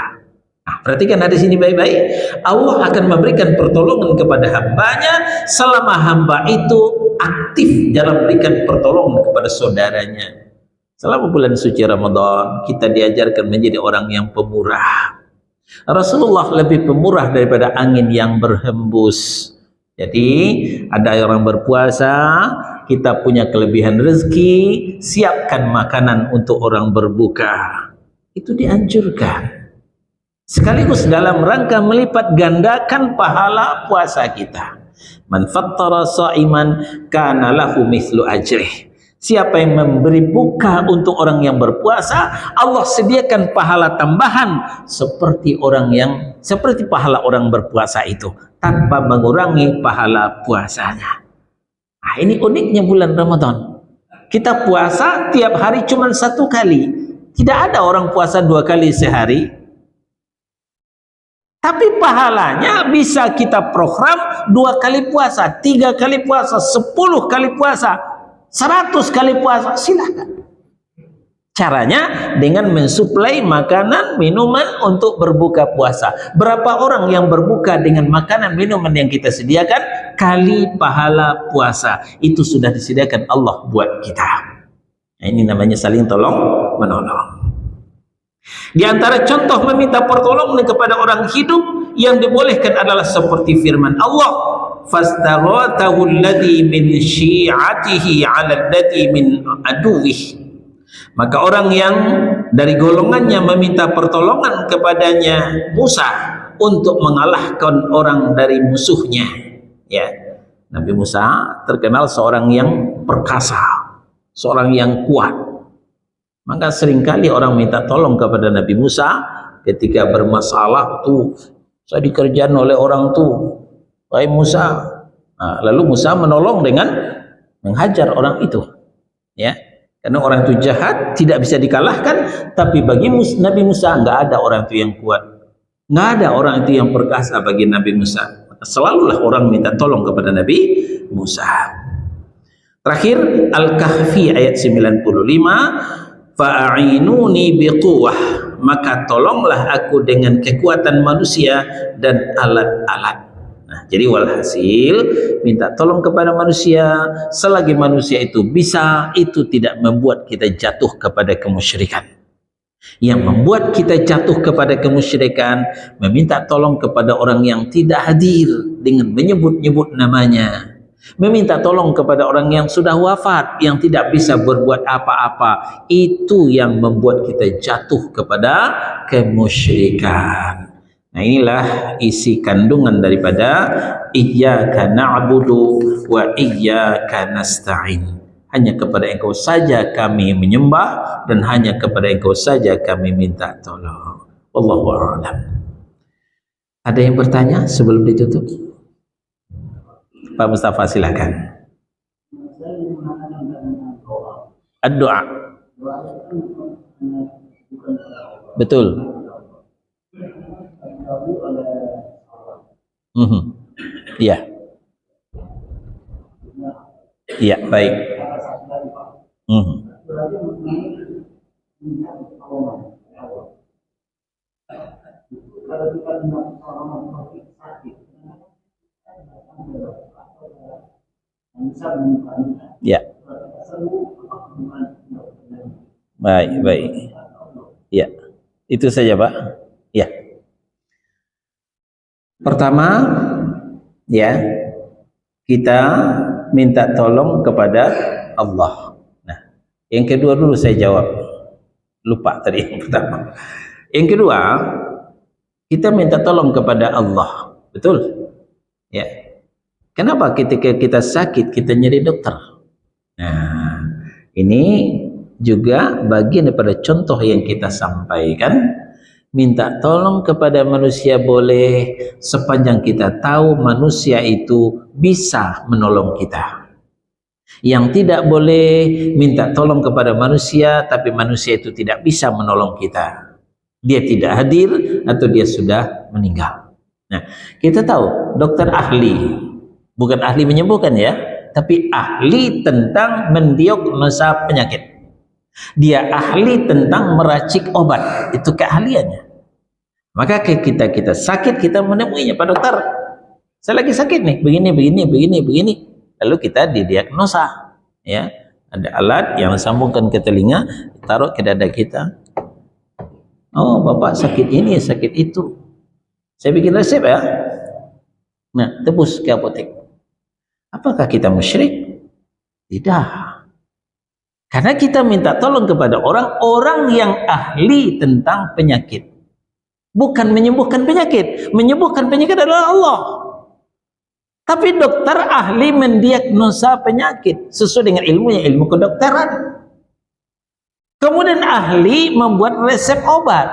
Nah, perhatikan hadis ini baik-baik. Allah akan memberikan pertolongan kepada hambanya selama hamba itu aktif dalam memberikan pertolongan kepada saudaranya. Selama bulan suci Ramadan, kita diajarkan menjadi orang yang pemurah. Rasulullah lebih pemurah daripada angin yang berhembus. Jadi, ada orang berpuasa, kita punya kelebihan rezeki, siapkan makanan untuk orang berbuka. Itu dianjurkan. Sekaligus dalam rangka melipat gandakan pahala puasa kita. Man fattara sha'iman kana lahu mithlu ajrih. Siapa yang memberi buka untuk orang yang berpuasa, Allah sediakan pahala tambahan seperti pahala orang berpuasa itu, tanpa mengurangi pahala puasanya. Nah, ini uniknya bulan Ramadan. Kita puasa tiap hari cuma 1 kali. Tidak ada orang puasa 2 kali sehari. Tapi pahalanya bisa kita program 2 kali puasa, 3 kali puasa, 10 kali puasa, 100 kali puasa, silakan. Caranya dengan mensuplai makanan minuman untuk berbuka puasa. Berapa orang yang berbuka dengan makanan minuman yang kita sediakan kali pahala puasa, itu sudah disediakan Allah buat kita. Nah, ini namanya saling tolong menolong. Di antara contoh meminta pertolongan kepada orang hidup yang dibolehkan adalah seperti firman Allah, fastaghathahu alladhi min syi'atihi 'ala alladhi min aduwih. Maka orang yang dari golongannya meminta pertolongan kepadanya Musa untuk mengalahkan orang dari musuhnya. Ya, Nabi Musa terkenal seorang yang perkasa, seorang yang kuat. Maka seringkali orang minta tolong kepada Nabi Musa ketika bermasalah, tuh saya dikerjain oleh orang tuh, wahai Musa. Nah, lalu Musa menolong dengan menghajar orang itu, ya, karena orang itu jahat, tidak bisa dikalahkan. Tapi bagi Nabi Musa nggak ada orang itu yang kuat, nggak ada orang itu yang perkasa bagi Nabi Musa. Maka selalulah orang minta tolong kepada Nabi Musa. Terakhir Al-Kahfi ayat 95, fa'inuni biquwah, maka tolonglah aku dengan kekuatan manusia dan alat-alat. Nah, jadi walhasil minta tolong kepada manusia selagi manusia itu bisa, itu tidak membuat kita jatuh kepada kemusyrikan. Yang membuat kita jatuh kepada kemusyrikan meminta tolong kepada orang yang tidak hadir dengan menyebut-nyebut namanya, Meminta tolong kepada orang yang sudah wafat, yang tidak bisa berbuat apa-apa, itu yang membuat kita jatuh kepada kemusyrikan. Nah, inilah isi kandungan daripada iyyaka na'budu wa iyyaka nasta'in. Hanya kepada Engkau saja kami menyembah dan hanya kepada Engkau saja kami minta tolong. Wallahu a'lam. Ada yang bertanya sebelum ditutup? Pak Mustafa silakan. Doa. Betul. Iya. Iya, baik. Ya. Baik, baik. Ya. Itu saja, Pak. Ya. Pertama, ya, kita minta tolong kepada Allah. Nah, yang kedua dulu saya jawab. Lupa tadi yang pertama. Yang kedua, kita minta tolong kepada Allah. Betul? Ya. Kenapa ketika kita sakit kita nyari dokter? Nah, ini juga bagian daripada contoh yang kita sampaikan. Minta tolong kepada manusia boleh, sepanjang kita tahu manusia itu bisa menolong kita. Yang tidak boleh minta tolong kepada manusia, tapi manusia itu tidak bisa menolong kita. Dia tidak hadir atau dia sudah meninggal. Nah, kita tahu dokter ahli, bukan ahli menyembuhkan ya, tapi ahli tentang mendiagnosa penyakit. Dia ahli tentang meracik obat, itu keahliannya. Maka kita sakit, kita menemuinya, Pak Dokter, saya lagi sakit nih, begini. Lalu kita didiagnosa, ya. Ada alat yang disambungkan ke telinga, taruh ke dada kita. Oh, Bapak sakit ini, sakit itu. Saya bikin resep ya. Nah, tebus ke apotek. Apakah kita musyrik? Tidak. Karena kita minta tolong kepada orang-orang yang ahli tentang penyakit. Bukan menyembuhkan penyakit. Menyembuhkan penyakit adalah Allah. Tapi dokter ahli mendiagnosa penyakit sesuai dengan ilmunya, ilmu kedokteran. Kemudian ahli membuat resep obat.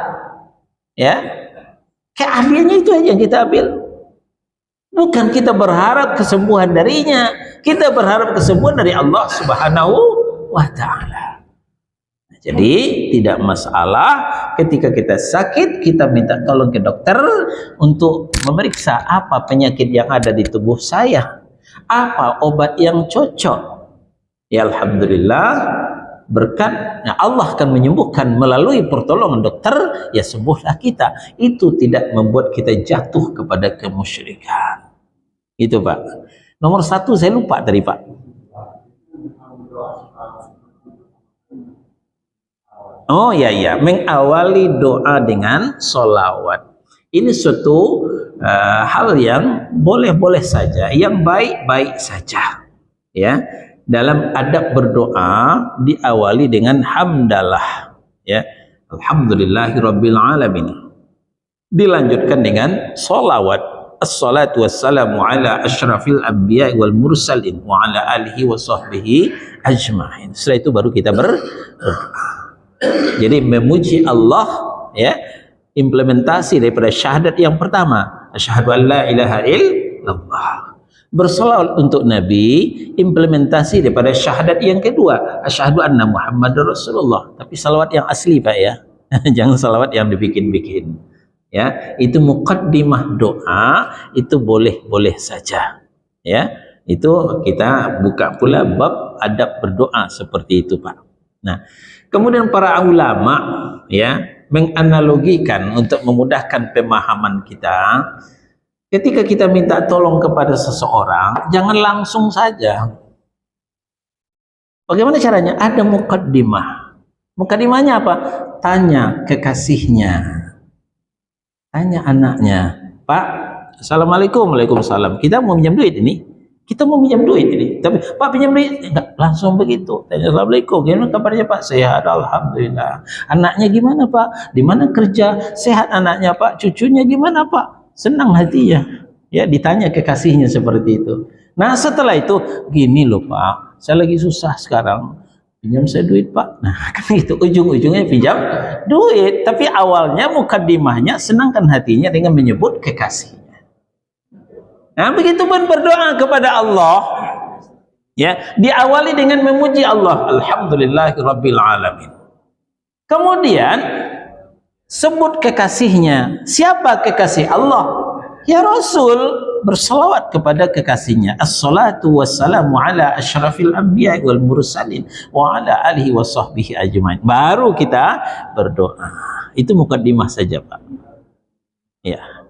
Ya. Keahliannya itu aja yang kita ambil. Bukan kita berharap kesembuhan darinya, kita berharap kesembuhan dari Allah Subhanahu wa Ta'ala. Jadi tidak masalah ketika kita sakit kita minta tolong ke dokter untuk memeriksa apa penyakit yang ada di tubuh saya, apa obat yang cocok. Ya alhamdulillah, berkat Allah akan menyembuhkan melalui pertolongan dokter, ya sembuhlah kita. Itu tidak membuat kita jatuh kepada kemusyrikan. Itu Pak. Nomor satu saya lupa tadi Pak. Oh ya, mengawali doa dengan sholawat. Ini suatu hal yang boleh-boleh saja, yang baik-baik saja. Ya, dalam adab berdoa diawali dengan hamdalah. Ya, alhamdulillahirabbil alamin. Dilanjutkan dengan sholawat. Assalatu wassalamu ala asyrafil anbiya wal mursalin wa ala alihi wa sahbihi ajma'in. Setelah itu baru kita berdoa. Jadi memuji Allah, ya, implementasi daripada syahadat yang pertama, asyhadu an la ilaha illallah. Berselawat untuk Nabi, implementasi daripada syahadat yang kedua, asyhadu anna Muhammadar Rasulullah. Tapi salawat yang asli Pak ya. Jangan salawat yang dibikin-bikin. Ya, itu muqaddimah doa, itu boleh-boleh saja. Ya, itu kita buka pula bab adab berdoa seperti itu Pak. Nah, kemudian para ulama ya menganalogikan untuk memudahkan pemahaman kita. Ketika kita minta tolong kepada seseorang, jangan langsung saja. Bagaimana caranya? Ada muqaddimah. Muqaddimahnya apa? Tanya kekasihnya. Tanya anaknya, Pak, assalamualaikum, waalaikumsalam. Kita mau minjam duit ini. Kita mau pinjam duit ini, tapi Pak pinjam duit enggak langsung begitu. Tanya Assalamualaikum, gimana kabarnya Pak? Sehat, alhamdulillah. Anaknya gimana Pak? Di mana kerja? Sehat anaknya Pak. Cucunya gimana Pak? Senang hatinya. Ya, ditanya kekasihnya seperti itu. Nah, setelah itu gini loh Pak, saya lagi susah sekarang. Pinjam saya duit Pak. Nah, kan itu ujung-ujungnya pinjam duit. Tapi awalnya mukadimahnya senangkan hatinya dengan menyebut kekasih. Nah, begitu pun berdoa kepada Allah, ya, diawali dengan memuji Allah, alhamdulillahirabbil alamin. Kemudian sebut kekasihnya. Siapa kekasih Allah? Ya Rasul, berselawat kepada kekasihnya. Assalatu wassalamu ala asyrafil anbiya wal mursalin wa ala alihi wa sahbihi ajmain. Baru kita berdoa. Itu mukadimah saja, Pak. Ya.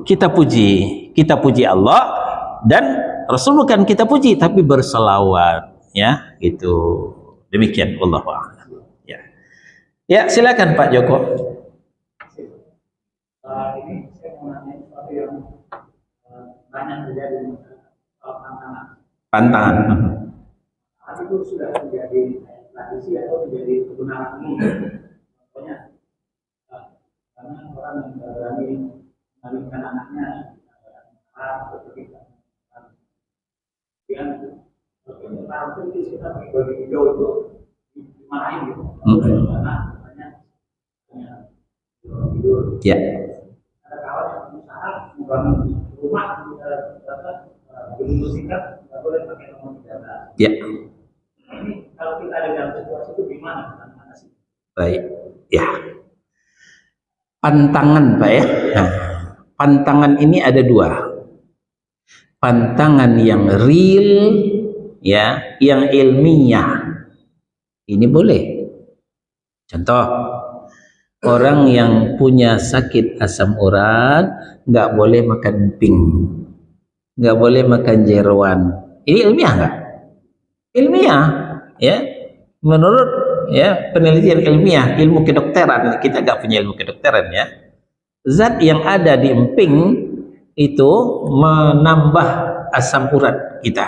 Kita puji Allah, dan Rasul bukan kita puji tapi berselawat, ya, gitu. Demikian, wallahu a'lam. Ya. Ya, silakan Pak Joko. Ini saya mau nanya sesuatu yang banyak terjadi Pantangan. Itu sudah menjadi tradisi atau menjadi kebenaran umum. Contohnya, karena orang yang berani menikahkan anaknya seperti yang sekarang kritis kita bagi hijau itu dimarahin gitu. Karena katanya tidur. Ya. Ada kawan yang berusaha membangun rumah belum singkat nggak boleh pakai nomor 13. Ya. Ini kalau kita ada dalam situasi itu gimana? Sih? Baik. Ya. Pantangan Pak ya. Nah, pantangan ini ada dua. Pantangan yang real, ya, yang ilmiah. Ini boleh. Contoh, orang yang punya sakit asam urat nggak boleh makan emping, nggak boleh makan jeroan. Ini ilmiah nggak? Ilmiah, ya. Menurut ya penelitian ilmiah, ilmu kedokteran, kita nggak punya ilmu kedokteran ya. Zat yang ada di emping itu menambah asam urat kita,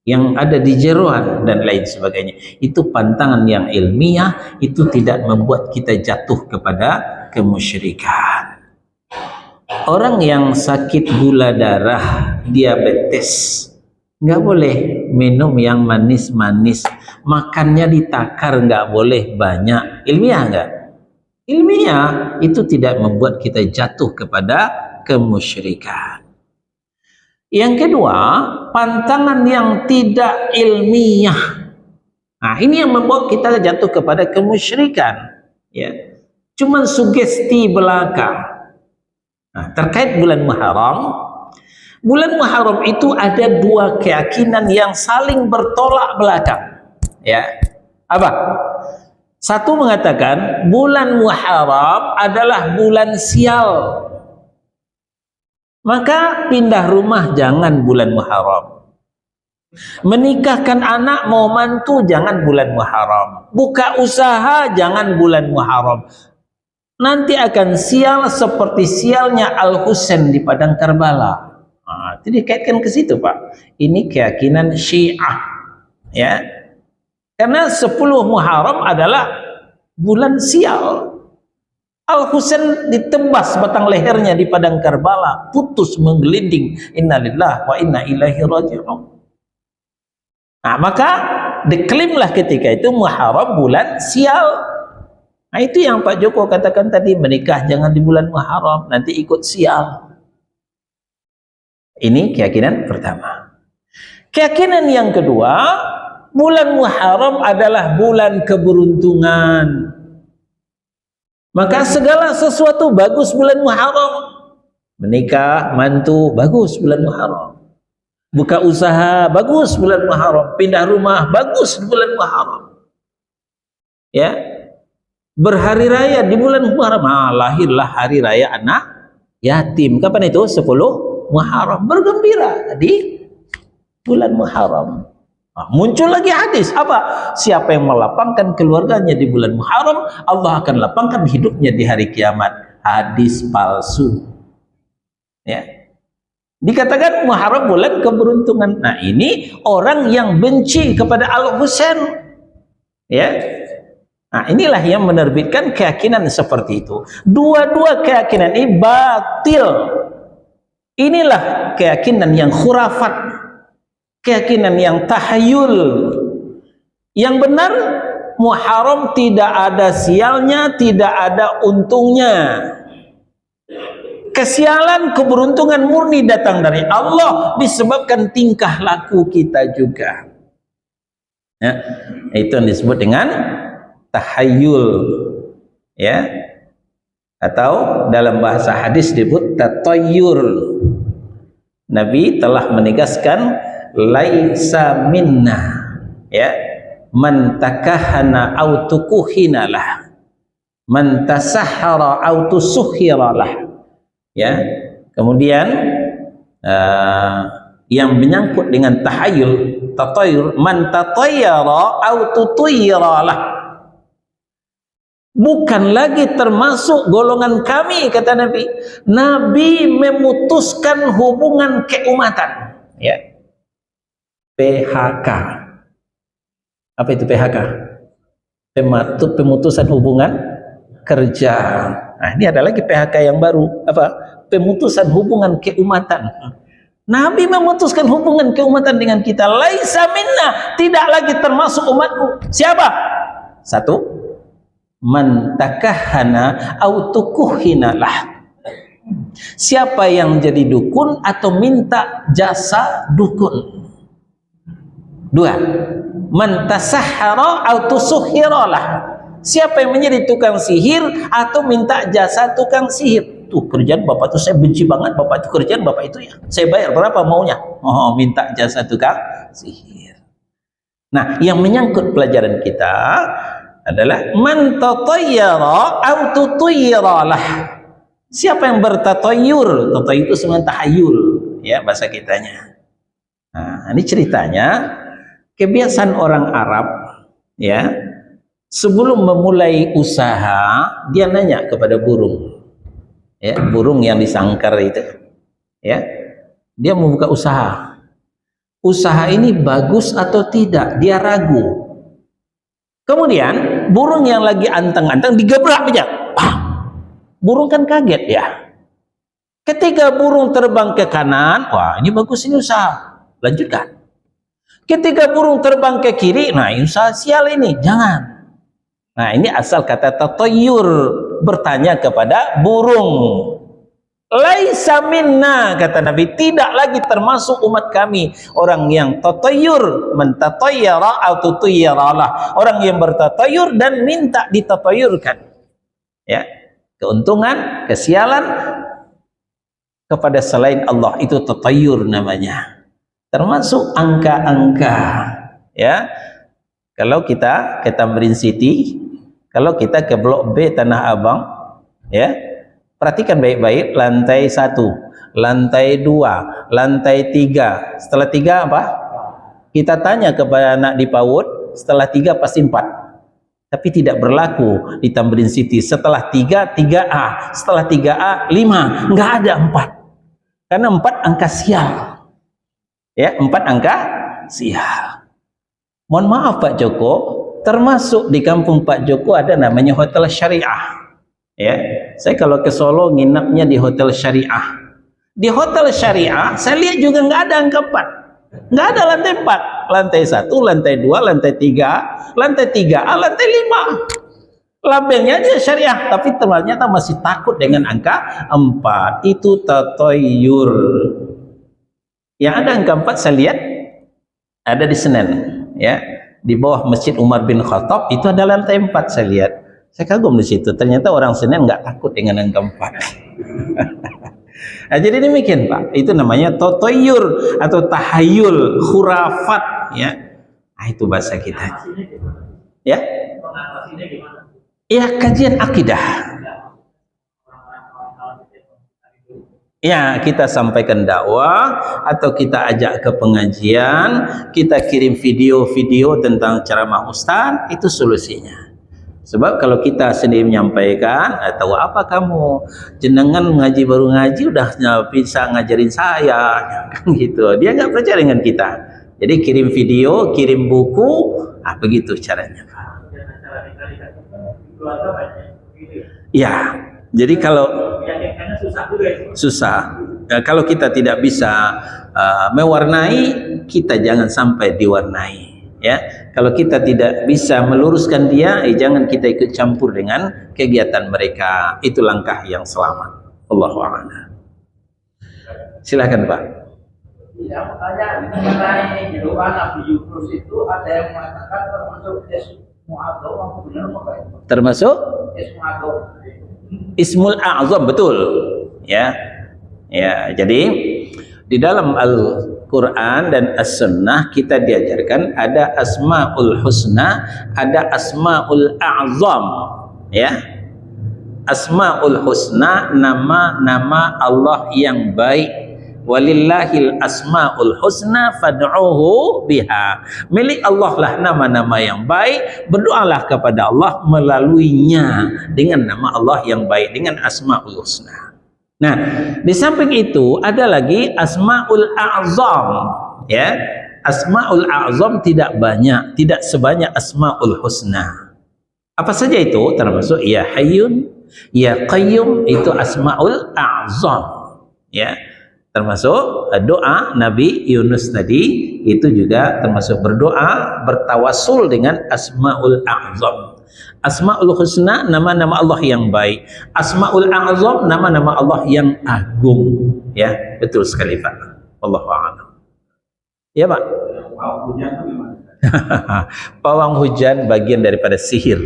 yang ada di jeroan dan lain sebagainya. Itu pantangan yang ilmiah, itu tidak membuat kita jatuh kepada kemusyrikan. Orang yang sakit gula darah, diabetes, nggak boleh minum yang manis-manis, makannya ditakar, nggak boleh banyak. Ilmiah nggak? Ilmiah, itu tidak membuat kita jatuh kepada kemusyrikan. Yang kedua, pantangan yang tidak ilmiah. Nah, ini yang membuat kita jatuh kepada kemusyrikan, ya. Cuman sugesti belaka. Nah, terkait bulan Muharram, bulan Muharram itu ada dua keyakinan yang saling bertolak belakang. Ya. Apa? Satu mengatakan bulan Muharram adalah bulan sial. Maka pindah rumah jangan bulan Muharram. Menikahkan anak mau mantu jangan bulan Muharram. Buka usaha jangan bulan Muharram. Nanti akan sial seperti sialnya Al-Husain di padang Karbala. Nah, jadi kaitkan ke situ Pak. Ini keyakinan Syiah, ya. Karena 10 Muharram adalah bulan sial. Al-Husain ditebas batang lehernya di padang Karbala, putus menggelinding. Innalillahi wa inna ilaihi raji'un. Nah, maka diklaimlah ketika itu Muharram bulan sial. Nah, itu yang Pak Joko katakan tadi, menikah jangan di bulan Muharram, nanti ikut sial. Ini keyakinan pertama. Keyakinan yang kedua, bulan Muharram adalah bulan keberuntungan. Maka segala sesuatu bagus bulan Muharram. Menikah, mantu, bagus bulan Muharram. Buka usaha, bagus bulan Muharram. Pindah rumah, bagus bulan Muharram. Ya. Berhari raya di bulan Muharram. Nah, lahirlah hari raya anak yatim. Kapan itu? 10 Muharram. Bergembira di bulan Muharram. Nah, muncul lagi hadis apa? Siapa yang melapangkan keluarganya di bulan Muharram, Allah akan lapangkan hidupnya di hari kiamat. Hadis palsu. Ya. Dikatakan Muharram bulan keberuntungan. Nah, ini orang yang benci kepada Al-Husain. Ya. Nah, inilah yang menerbitkan keyakinan seperti itu. Dua-dua keyakinan ini batil. Inilah keyakinan yang khurafat, keyakinan yang tahayul. Yang benar, Muharram tidak ada sialnya, tidak ada untungnya. Kesialan, keberuntungan murni datang dari Allah disebabkan tingkah laku kita juga. Ya, itu yang disebut dengan tahayul, ya, atau dalam bahasa hadis disebut tatayyur. Nabi telah menegaskan laisa minna, ya, man takahana au tukuhina lah, man tasahhara au tusuhhira lah. Ya, kemudian yang menyangkut dengan tahayul, tatayur, man tatayyara au tutuyyira lah, bukan lagi termasuk golongan kami, kata Nabi. Nabi memutuskan hubungan keumatan, ya. PHK. Apa itu PHK? Pemutusan hubungan kerja. Nah, ini ada lagi PHK yang baru, apa? Pemutusan hubungan keumatan. Nabi memutuskan hubungan keumatan dengan kita. Laisa minna, tidak lagi termasuk umatku. Siapa? Satu, man takahana au tukuhina lah. Siapa yang jadi dukun atau minta jasa dukun. Dua, man tasahhara au tusuhhira lah. Siapa yang menjadi tukang sihir atau minta jasa tukang sihir. Tuh, kerjaan bapak tuh saya benci banget, bapak itu kerjaan bapak itu ya, saya bayar berapa maunya. Oh, minta jasa tukang sihir. Nah, yang menyangkut pelajaran kita adalah man tatayyara au tutuyyira lah. Siapa yang bertatayyur? Tatayyur itu sebenarnya tahayul, ya, bahasa kitanya. Nah, ini ceritanya kebiasaan orang Arab, ya. Sebelum memulai usaha, dia nanya kepada burung, ya, burung yang disangkar itu, ya, dia membuka usaha. Usaha ini bagus atau tidak? Dia ragu. Kemudian burung yang lagi anteng-anteng digebrak aja. Burung kan kaget ya. Ketika burung terbang ke kanan, wah ini bagus, ini usaha, lanjutkan. Ketika burung terbang ke kiri, nah ini usaha sial ini, jangan. Nah, ini asal kata tatayyur, bertanya kepada burung. Laisa minna, kata Nabi, tidak lagi termasuk umat kami. Orang yang tatayyur, man tatayyara au tutuyyira lah. Orang yang bertatayyur dan minta ditatayyurkan. Ya, keuntungan, kesialan kepada selain Allah, itu tatayyur namanya. Termasuk angka-angka, ya. Kalau kita ke Tamrin City, kalau kita ke Blok B Tanah Abang, ya, perhatikan baik-baik, lantai 1, lantai 2, lantai 3. Setelah 3 apa? Kita tanya kepada anak di PAUD, setelah 3 pasti 4. Tapi tidak berlaku di Tamrin City. Setelah 3, 3A. Setelah 3A, 5. Enggak ada 4. Karena 4 angka sial. Ya, 4 angka sial. Mohon maaf Pak Joko, termasuk di kampung Pak Joko ada namanya hotel syariah. Ya, saya kalau ke Solo nginapnya di hotel syariah. Di hotel syariah saya lihat juga nggak ada angka 4, nggak ada lantai 4, lantai 1, lantai 2, lantai 3, lantai 3A, lantai 5. Labelnya aja syariah, tapi ternyata masih takut dengan angka 4. Itu tatayyur. Yang ada angka 4 saya lihat ada di Senen, ya, di bawah Masjid Umar bin Khattab, itu ada lantai 4 saya lihat. Saya kagum di situ. Ternyata orang Senen nggak takut dengan angka 4. Nah, jadi demikian Pak. Itu namanya tatayyur atau tahayul, khurafat, ya. Nah, itu bahasa kita. Ya. Ya, kajian akidah. Ya, kita sampaikan dakwah atau kita ajak ke pengajian, kita kirim video-video tentang ceramah Ustaz, itu solusinya. Sebab kalau kita sendiri menyampaikan, tahu apa kamu, jenengan ngaji baru ngaji udah bisa ngajarin saya, kan gitu. Dia nggak percaya dengan kita. Jadi kirim video, kirim buku, begitu caranya. Ya, jadi kalau susah, kalau kita tidak bisa mewarnai, kita jangan sampai diwarnai. Ya, kalau kita tidak bisa meluruskan dia, jangan kita ikut campur dengan kegiatan mereka. Itu langkah yang selamat. Allahu a'lam. Silakan Pak. Ya, pertanyaan mengenai doa Nabi Yunus itu ada yang mengatakan termasuk Ismul A'zam, apa benar apa itu? Termasuk Ismul A'zam. Ismul A'zam, betul. Ya, ya. Jadi di dalam Al-Quran dan As-Sunnah kita diajarkan ada Asmaul Husna, ada Asmaul A'zam. Ya, Asmaul Husna, nama-nama Allah yang baik. Walillahil asmaul husna fad'uhu biha. Milik Allah lah nama-nama yang baik, berdoalah kepada Allah melaluinya dengan nama Allah yang baik, dengan asmaul husna. Nah, di samping itu ada lagi asmaul a'zam, ya. Asmaul a'zam tidak banyak, tidak sebanyak asmaul husna. Apa saja itu? Termasuk ya Hayyun, ya Qayyum, itu asmaul a'zam, ya. Termasuk doa Nabi Yunus tadi, itu juga termasuk berdoa bertawasul dengan Asmaul A'zam. Asmaul Husna, nama-nama Allah yang baik. Asmaul A'zam, nama-nama Allah yang agung. Ya, betul sekali Pak. Wallahu a'lam. Ya Pak. Pawang hujan bagian daripada sihir.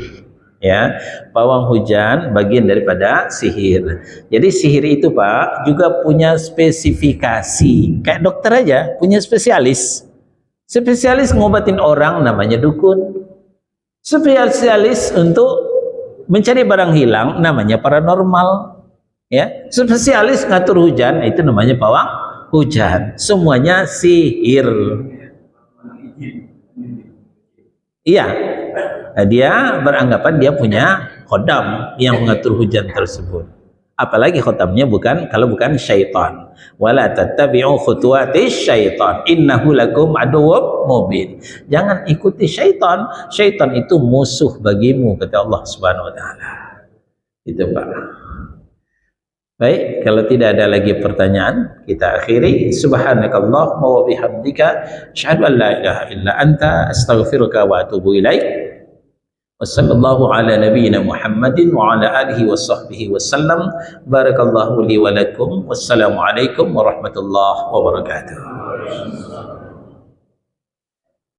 Ya, pawang hujan bagian daripada sihir. Jadi sihir itu Pak juga punya spesifikasi. Kayak dokter aja punya spesialis. Spesialis ngobatin orang namanya dukun. Spesialis untuk mencari barang hilang namanya paranormal. Ya, spesialis ngatur hujan itu namanya pawang hujan. Semuanya sihir. Iya. Dia beranggapan dia punya khodam yang mengatur hujan tersebut. Apalagi khodamnya kalau bukan syaitan. Wala tattabi'u khutuwatis syaitan, innahu lakum aduwwum mubin. Jangan ikuti syaitan. Syaitan itu musuh bagimu, kata Allah Subhanahu wa taala. Itu Pak. Baik, kalau tidak ada lagi pertanyaan, kita akhiri. Subhanakallahumma wa bihamdika asyhadu an la ilaha illa anta astaghfiruka wa atubu ilaik. Wassallallahu ala nabiyyina Muhammadin wa ala alihi wa sahbihi wasallam. Barakallahu li wa lakum. Wassalamu alaikum warahmatullahi wabarakatuh.